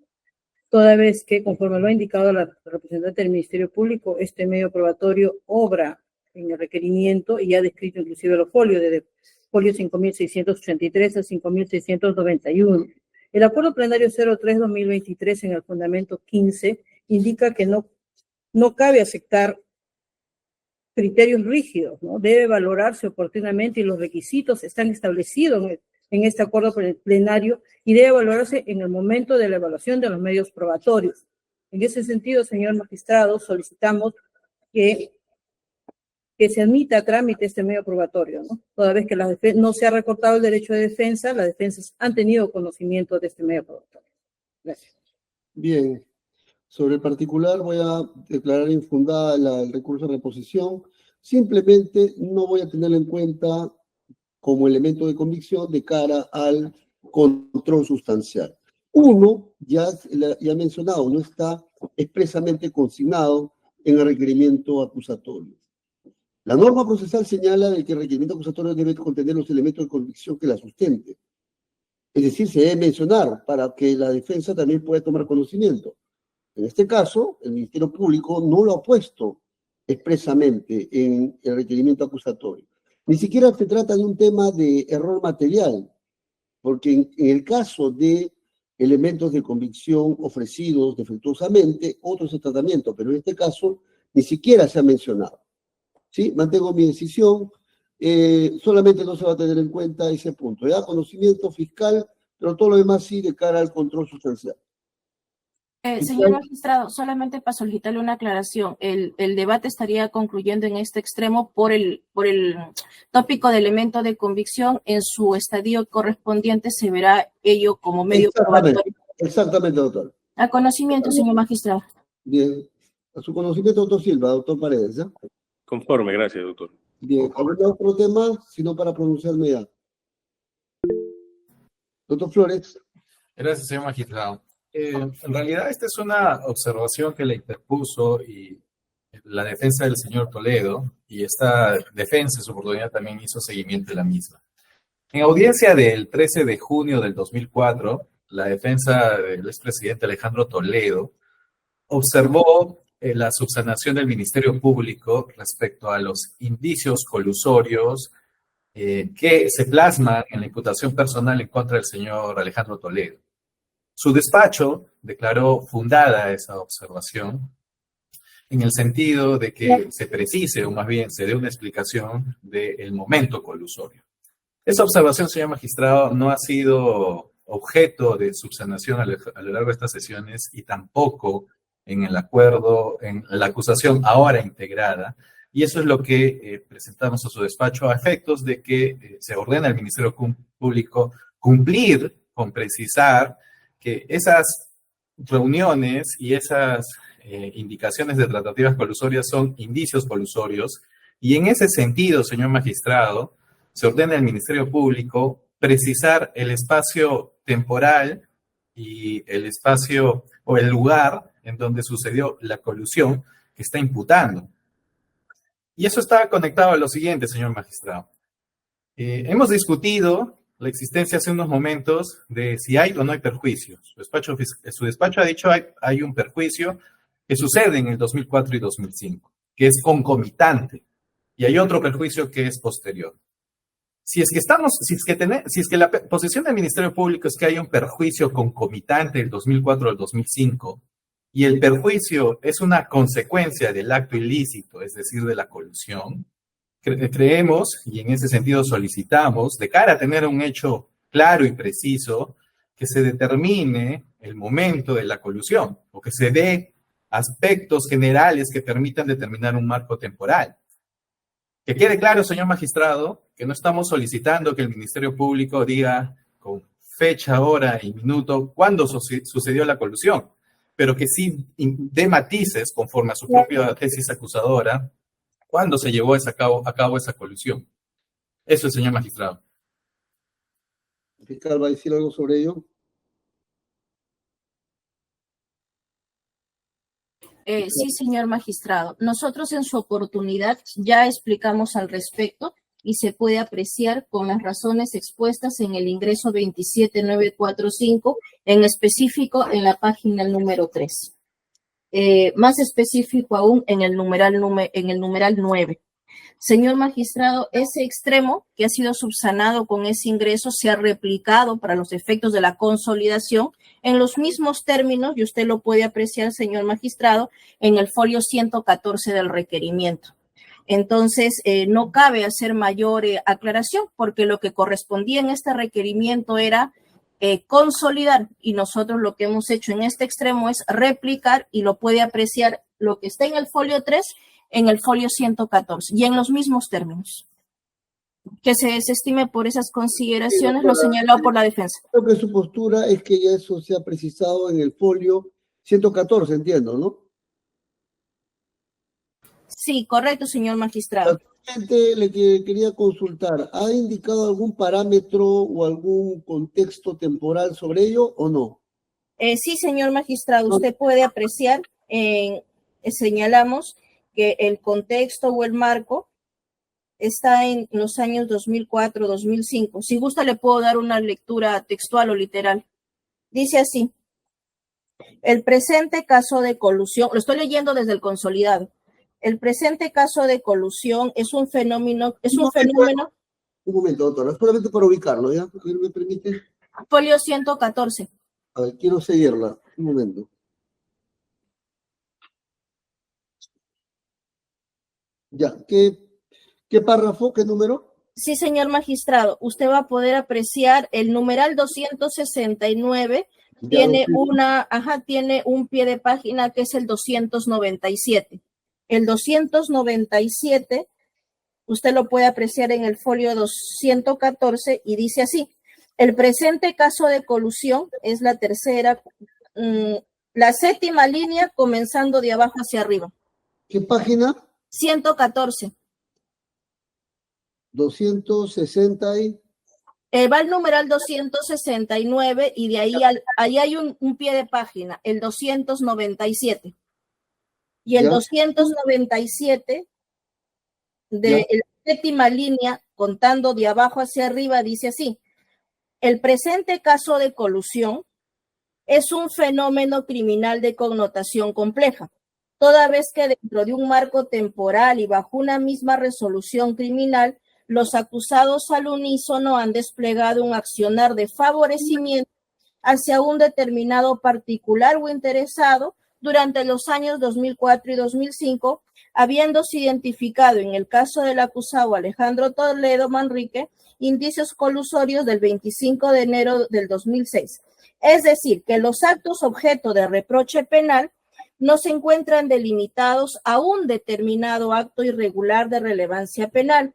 Toda vez que, conforme lo ha indicado la representante del Ministerio Público, este medio probatorio obra en el requerimiento y ha descrito inclusive los folios, desde folio 5.683 a 5.691. El acuerdo plenario 03-2023 en el fundamento 15 indica que no cabe aceptar criterios rígidos, ¿no? Debe valorarse oportunamente y los requisitos están establecidos en este acuerdo plenario y debe valorarse en el momento de la evaluación de los medios probatorios. En ese sentido, señor magistrado, solicitamos que se admita a trámite este medio probatorio, ¿no? Toda vez que no se ha recortado el derecho de defensa, las defensas han tenido conocimiento de este medio probatorio. Gracias. Bien. Sobre el particular voy a declarar infundada el recurso de reposición. Simplemente no voy a tenerlo en cuenta como elemento de convicción de cara al control sustancial. Uno, ya mencionado, no está expresamente consignado en el requerimiento acusatorio. La norma procesal señala de que el requerimiento acusatorio debe contener los elementos de convicción que la sustente. Es decir, se debe mencionar para que la defensa también pueda tomar conocimiento. En este caso, el Ministerio Público no lo ha puesto expresamente en el requerimiento acusatorio. Ni siquiera se trata de un tema de error material, porque en el caso de elementos de convicción ofrecidos defectuosamente, otro es el tratamiento, pero en este caso ni siquiera se ha mencionado. ¿Sí? Mantengo mi decisión, solamente no se va a tener en cuenta ese punto. Ya conocimiento fiscal, pero todo lo demás sí de cara al control sustancial. Señor magistrado, solamente para solicitarle una aclaración, el debate estaría concluyendo en este extremo por el tópico de elemento de convicción. En su estadio correspondiente se verá ello como medio probatorio. Exactamente, doctor. A conocimiento, señor magistrado. Bien. A su conocimiento, doctor Silva, doctor Paredes, ¿ya? Conforme, gracias, doctor. Bien. ¿Algún otro tema? Sino para pronunciarme ya. Doctor Flores. Gracias, señor magistrado. En realidad, esta es una observación que le interpuso y la defensa del señor Toledo, y esta defensa, en su oportunidad, también hizo seguimiento de la misma. En audiencia del 13 de junio del 2004, la defensa del expresidente Alejandro Toledo observó la subsanación del Ministerio Público respecto a los indicios colusorios que se plasman en la imputación personal en contra del señor Alejandro Toledo. Su despacho declaró fundada esa observación en el sentido de que se precise, o más bien se dé una explicación del momento colusorio. Esa observación, señor magistrado, no ha sido objeto de subsanación a lo largo de estas sesiones y tampoco en el acuerdo, en la acusación ahora integrada, y eso es lo que presentamos a su despacho a efectos de que se ordena al Ministerio Público cumplir con precisar que esas reuniones y esas indicaciones de tratativas colusorias son indicios colusorios, y en ese sentido, señor magistrado, se ordena al Ministerio Público precisar el espacio temporal y el espacio o el lugar en donde sucedió la colusión que está imputando. Y eso está conectado a lo siguiente, señor magistrado. Hemos discutido la existencia hace unos momentos de si hay o no hay perjuicio. Su despacho ha dicho hay un perjuicio que sucede en el 2004 y 2005, que es concomitante, y hay otro perjuicio que es posterior. Si es que la posición del Ministerio Público es que hay un perjuicio concomitante del 2004 al 2005, y el perjuicio es una consecuencia del acto ilícito, es decir, de la colusión, creemos, y en ese sentido solicitamos, de cara a tener un hecho claro y preciso, que se determine el momento de la colusión, o que se dé aspectos generales que permitan determinar un marco temporal. Que quede claro, señor magistrado, que no estamos solicitando que el Ministerio Público diga con fecha, hora y minuto cuándo sucedió la colusión, pero que sí dé matices conforme a su propia tesis acusadora cuándo se llevó a cabo esa colusión. Eso es, señor magistrado. ¿El fiscal va a decir algo sobre ello? Sí, señor magistrado. Nosotros en su oportunidad ya explicamos al respecto y se puede apreciar con las razones expuestas en el ingreso 27945, en específico en la página número 3. Más específico aún en el numeral 9. Señor magistrado, ese extremo que ha sido subsanado con ese ingreso se ha replicado para los efectos de la consolidación en los mismos términos, y usted lo puede apreciar, señor magistrado, en el folio 114 del requerimiento. Entonces, no cabe hacer mayor aclaración porque lo que correspondía en este requerimiento era consolidar, y nosotros lo que hemos hecho en este extremo es replicar, y lo puede apreciar lo que está en el folio 3 en el folio 114 y en los mismos términos. Que se desestime por esas consideraciones lo señalado por la defensa. Creo que su postura es que ya eso se ha precisado en el folio 114, entiendo, ¿no? Sí, correcto, señor magistrado. Le quería consultar, ¿ha indicado algún parámetro o algún contexto temporal sobre ello o no? Sí, señor magistrado, usted puede apreciar, señalamos que el contexto o el marco está en los años 2004-2005. Si gusta, le puedo dar una lectura textual o literal. Dice así: el presente caso de colusión, lo estoy leyendo desde el consolidado. El presente caso de colusión es un fenómeno. Un momento, doctora, solamente para ubicarlo, ¿ya? ¿Me permite? Folio 114. A ver, quiero seguirla. Un momento. Ya, ¿qué párrafo, qué número? Sí, señor magistrado, usted va a poder apreciar el numeral 269, tiene un pie de página que es el 297. El 297, usted lo puede apreciar en el folio 214 y dice así: el presente caso de colusión es la séptima línea comenzando de abajo hacia arriba. ¿Qué página? 114. 260 y... Va el numeral 269 y de ahí, ahí hay un pie de página, el 297. Y el 297 de la séptima línea, contando de abajo hacia arriba, dice así: el presente caso de colusión es un fenómeno criminal de connotación compleja, toda vez que dentro de un marco temporal y bajo una misma resolución criminal, los acusados al unísono han desplegado un accionar de favorecimiento hacia un determinado particular o interesado durante los años 2004 y 2005, habiéndose identificado en el caso del acusado Alejandro Toledo Manrique indicios colusorios del 25 de enero del 2006. Es decir, que los actos objeto de reproche penal no se encuentran delimitados a un determinado acto irregular de relevancia penal.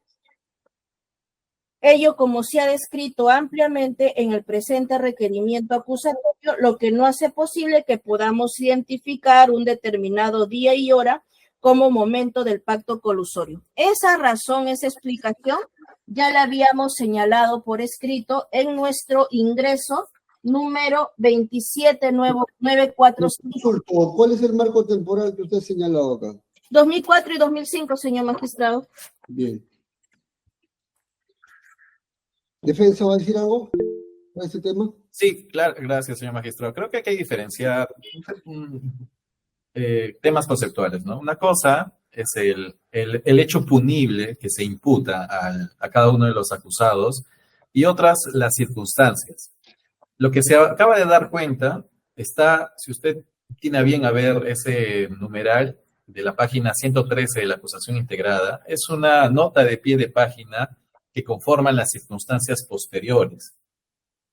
Ello, como se ha descrito ampliamente en el presente requerimiento acusatorio, lo que no hace posible que podamos identificar un determinado día y hora como momento del pacto colusorio. Esa razón, esa explicación, ya la habíamos señalado por escrito en nuestro ingreso número 27945. ¿Cuál es el marco temporal que usted ha señalado acá? 2004 y 2005, señor magistrado. Bien. ¿Defensa va a decir algo a este tema? Sí, claro, gracias, señor magistrado. Creo que hay que diferenciar temas conceptuales, ¿no? Una cosa es el hecho punible que se imputa a cada uno de los acusados y otras las circunstancias. Lo que se acaba de dar cuenta está, si usted tiene a bien a ver ese numeral de la página 113 de la acusación integrada, es una nota de pie de página que conforman las circunstancias posteriores.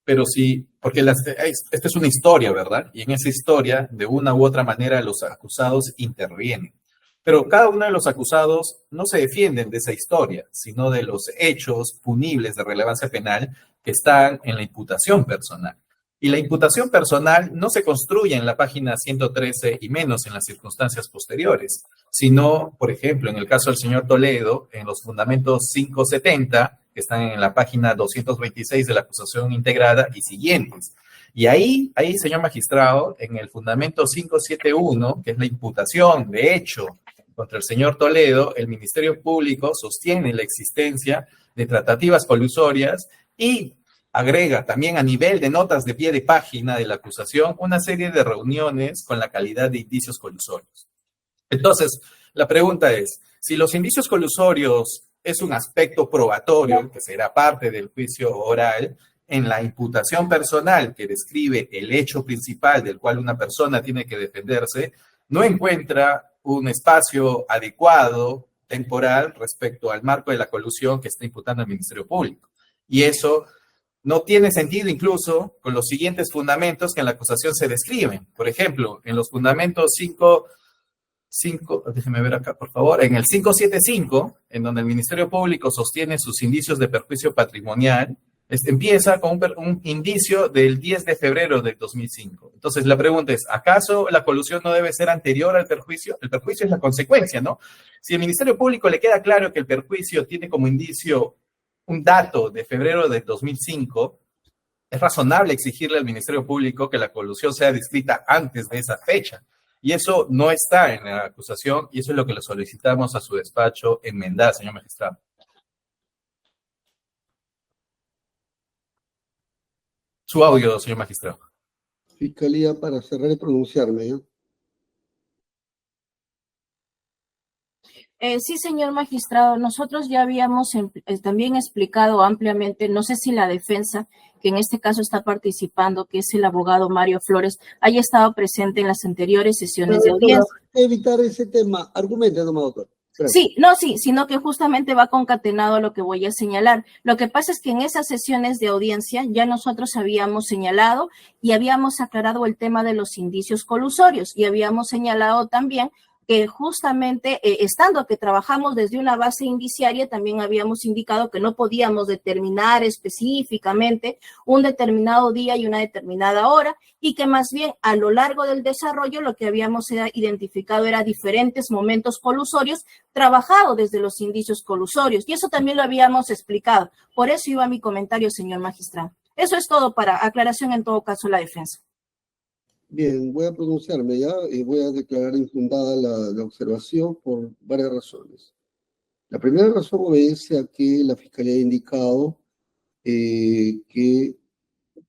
Pero sí, porque esta es una historia, ¿verdad? Y en esa historia, de una u otra manera, los acusados intervienen. Pero cada uno de los acusados no se defienden de esa historia, sino de los hechos punibles de relevancia penal que están en la imputación personal. Y la imputación personal no se construye en la página 113 y menos en las circunstancias posteriores, sino, por ejemplo, en el caso del señor Toledo, en los fundamentos 570, que están en la página 226 de la acusación integrada y siguientes. Y ahí, señor magistrado, en el fundamento 571, que es la imputación de hecho contra el señor Toledo, el Ministerio Público sostiene la existencia de tratativas colusorias y agrega también a nivel de notas de pie de página de la acusación una serie de reuniones con la calidad de indicios colusorios. Entonces, la pregunta es, si los indicios colusorios es un aspecto probatorio, que será parte del juicio oral, en la imputación personal que describe el hecho principal del cual una persona tiene que defenderse, no encuentra un espacio adecuado temporal respecto al marco de la colusión que está imputando el Ministerio Público. Y eso no tiene sentido incluso con los siguientes fundamentos que en la acusación se describen. Por ejemplo, en los fundamentos 5, déjeme ver acá, por favor, en el 575, en donde el Ministerio Público sostiene sus indicios de perjuicio patrimonial, empieza con un indicio del 10 de febrero del 2005. Entonces, la pregunta es, ¿acaso la colusión no debe ser anterior al perjuicio? El perjuicio es la consecuencia, ¿no? Si al Ministerio Público le queda claro que el perjuicio tiene como indicio un dato de febrero del 2005, es razonable exigirle al Ministerio Público que la colusión sea descrita antes de esa fecha. Y eso no está en la acusación, y eso es lo que le solicitamos a su despacho enmendar, señor magistrado. Su audio, señor magistrado. Fiscalía, para cerrar y pronunciarme, ¿ya? Sí, señor magistrado, nosotros ya habíamos también explicado ampliamente, no sé si la defensa, que en este caso está participando, que es el abogado Mario Flores, haya estado presente en las anteriores sesiones de audiencia. Para evitar ese tema, argumente, nomás, doctor. Sí, no, sí, sino que justamente va concatenado a lo que voy a señalar. Lo que pasa es que en esas sesiones de audiencia ya nosotros habíamos señalado y habíamos aclarado el tema de los indicios colusorios y habíamos señalado también que justamente estando que trabajamos desde una base indiciaria, también habíamos indicado que no podíamos determinar específicamente un determinado día y una determinada hora, y que más bien a lo largo del desarrollo lo que habíamos identificado era diferentes momentos colusorios trabajado desde los indicios colusorios, y eso también lo habíamos explicado. Por eso iba mi comentario, señor magistrado. Eso es todo para aclaración en todo caso la defensa. Bien, voy a pronunciarme ya y voy a declarar infundada la observación por varias razones. La primera razón obedece a que la Fiscalía ha indicado que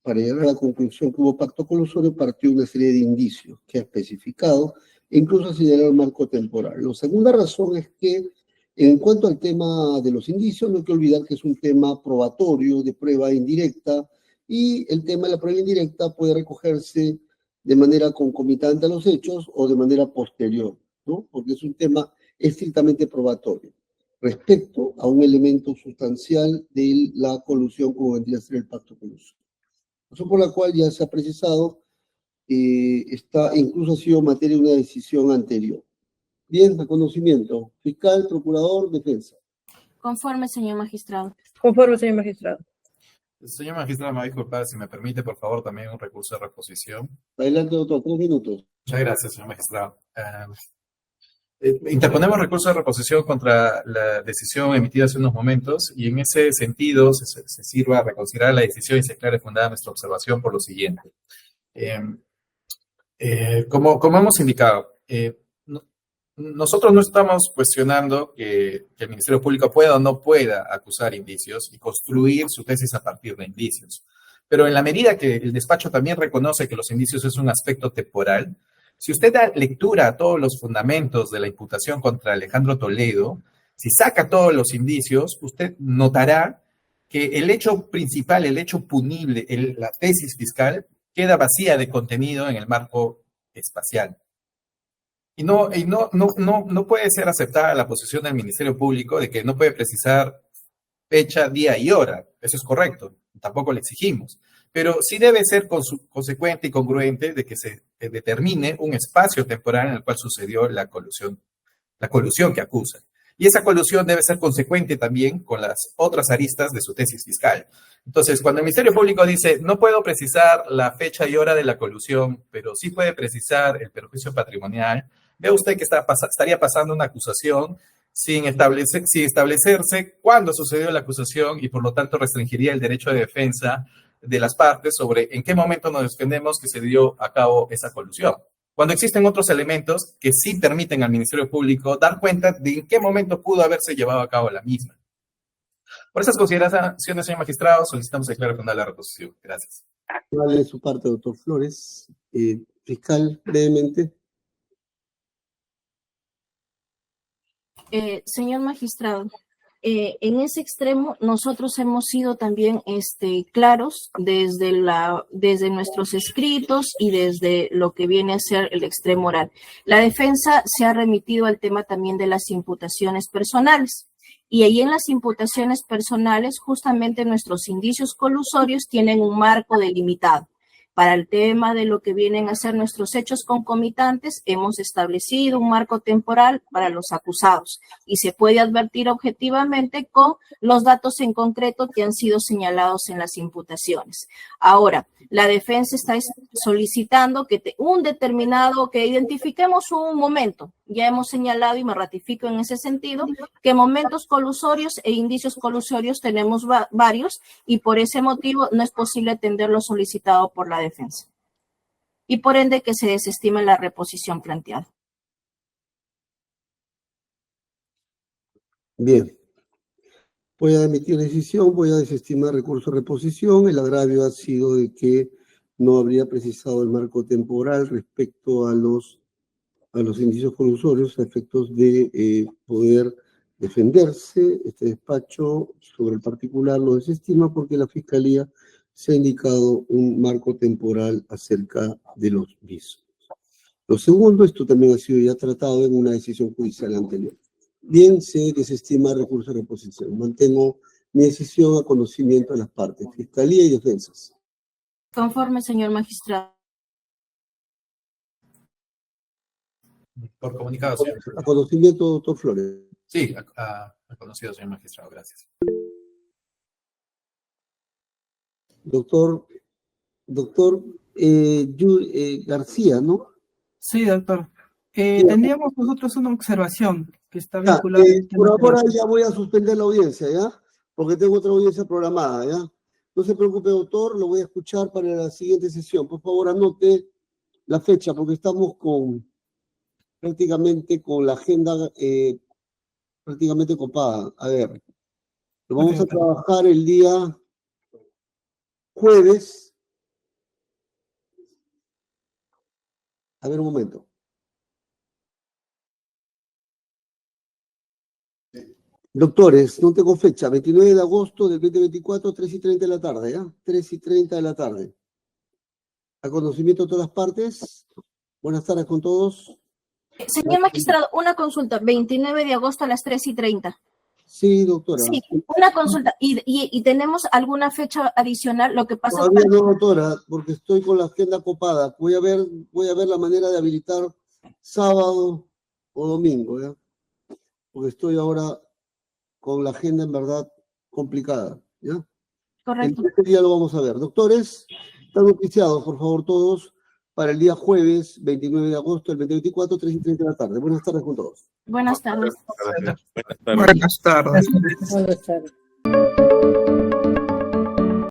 para llegar a la conclusión que hubo pacto colusorio partió una serie de indicios que ha especificado e incluso ha señalado el marco temporal. La segunda razón es que en cuanto al tema de los indicios, no hay que olvidar que es un tema probatorio de prueba indirecta y el tema de la prueba indirecta puede recogerse de manera concomitante a los hechos o de manera posterior, ¿no? Porque es un tema estrictamente probatorio respecto a un elemento sustancial de la colusión como vendría a ser el pacto colusorio. Razón por la cual ya se ha precisado, incluso ha sido materia de una decisión anterior. Bien, reconocimiento. Fiscal, procurador, defensa. Conforme, señor magistrado. Conforme, señor magistrado. Señor magistrado, me va a disculpar, si me permite, por favor, también un recurso de reposición. Adelante, doctor, 3 minutos. Muchas gracias, señor magistrado. Interponemos recurso de reposición contra la decisión emitida hace unos momentos y en ese sentido se sirva a reconsiderar la decisión y se aclare fundada nuestra observación por lo siguiente. Como hemos indicado, nosotros no estamos cuestionando que el Ministerio Público pueda o no pueda acusar indicios y construir su tesis a partir de indicios. Pero en la medida que el despacho también reconoce que los indicios es un aspecto temporal, si usted da lectura a todos los fundamentos de la imputación contra Alejandro Toledo, si saca todos los indicios, usted notará que el hecho principal, el hecho punible, la tesis fiscal, queda vacía de contenido en el marco espacial. Y no puede ser aceptada la posición del Ministerio Público de que no puede precisar fecha, día y hora. Eso es correcto, tampoco le exigimos. Pero sí debe ser consecuente y congruente de que se determine un espacio temporal en el cual sucedió la colusión que acusa. Y esa colusión debe ser consecuente también con las otras aristas de su tesis fiscal. Entonces, cuando el Ministerio Público dice, no puedo precisar la fecha y hora de la colusión, pero sí puede precisar el perjuicio patrimonial, ve usted que estaría pasando una acusación sin establecerse cuándo sucedió la acusación y por lo tanto restringiría el derecho de defensa de las partes sobre en qué momento nos defendemos que se dio a cabo esa colusión. Cuando existen otros elementos que sí permiten al Ministerio Público dar cuenta de en qué momento pudo haberse llevado a cabo la misma. Por esas consideraciones, señor magistrado, solicitamos declarar fundada la reposición. Gracias. Vale, su parte, doctor Flores. Fiscal, brevemente. Señor magistrado, En ese extremo, nosotros hemos sido también claros desde nuestros escritos y desde lo que viene a ser el extremo oral. La defensa se ha remitido al tema también de las imputaciones personales. Y ahí en las imputaciones personales, justamente nuestros indicios colusorios tienen un marco delimitado. Para el tema de lo que vienen a ser nuestros hechos concomitantes, hemos establecido un marco temporal para los acusados y se puede advertir objetivamente con los datos en concreto que han sido señalados en las imputaciones. Ahora, la defensa está solicitando que que identifiquemos un momento. Ya hemos señalado y me ratifico en ese sentido que momentos colusorios e indicios colusorios tenemos varios y por ese motivo no es posible atender lo solicitado por la defensa. Y por ende que se desestime la reposición planteada. Bien. Voy a emitir decisión, voy a desestimar recurso de reposición. El agravio ha sido de que no habría precisado el marco temporal respecto a los indicios colusorios a efectos de poder defenderse. Este despacho sobre el particular lo desestima porque la Fiscalía se ha indicado un marco temporal acerca de los mismos. Lo segundo, esto también ha sido ya tratado en una decisión judicial anterior. Bien, se desestima el recurso de reposición. Mantengo mi decisión a conocimiento de las partes, Fiscalía y defensas. Conforme, señor magistrado. Por comunicado, señor. A conocimiento, doctor Flores. Sí, a conocido, señor magistrado. Gracias. Doctor García, ¿no? Sí, doctor. Tendríamos nosotros una observación que está vinculada. Por ahora ya voy a suspender la audiencia, ¿ya? Porque tengo otra audiencia programada, ¿ya? No se preocupe, doctor, lo voy a escuchar para la siguiente sesión. Por favor, anote la fecha, porque estamos prácticamente con la agenda prácticamente copada. A ver, lo vamos a trabajar el día jueves. A ver, un momento. Doctores, no tengo fecha, 29 de agosto del 2024, 3:30 de la tarde, ¿ya? 3:30 de la tarde. A conocimiento de todas las partes. Buenas tardes con todos. Señor magistrado, una consulta, 29 de agosto a las 3:30. Sí, doctora. Sí, una consulta. ¿Y tenemos alguna fecha adicional? Lo que pasa Todavía no, doctora, porque estoy con la agenda copada. Voy a ver la manera de habilitar sábado o domingo, ¿ya? Porque estoy ahora con la agenda en verdad complicada, ¿ya? Correcto. Este día lo vamos a ver. Doctores, están noticiados, por favor, todos, para el día jueves, 29 de agosto del 2024, 3:30 de la tarde. Buenas tardes con todos. Buenas tardes. Buenas tardes. Buenas tardes. Buenas tardes.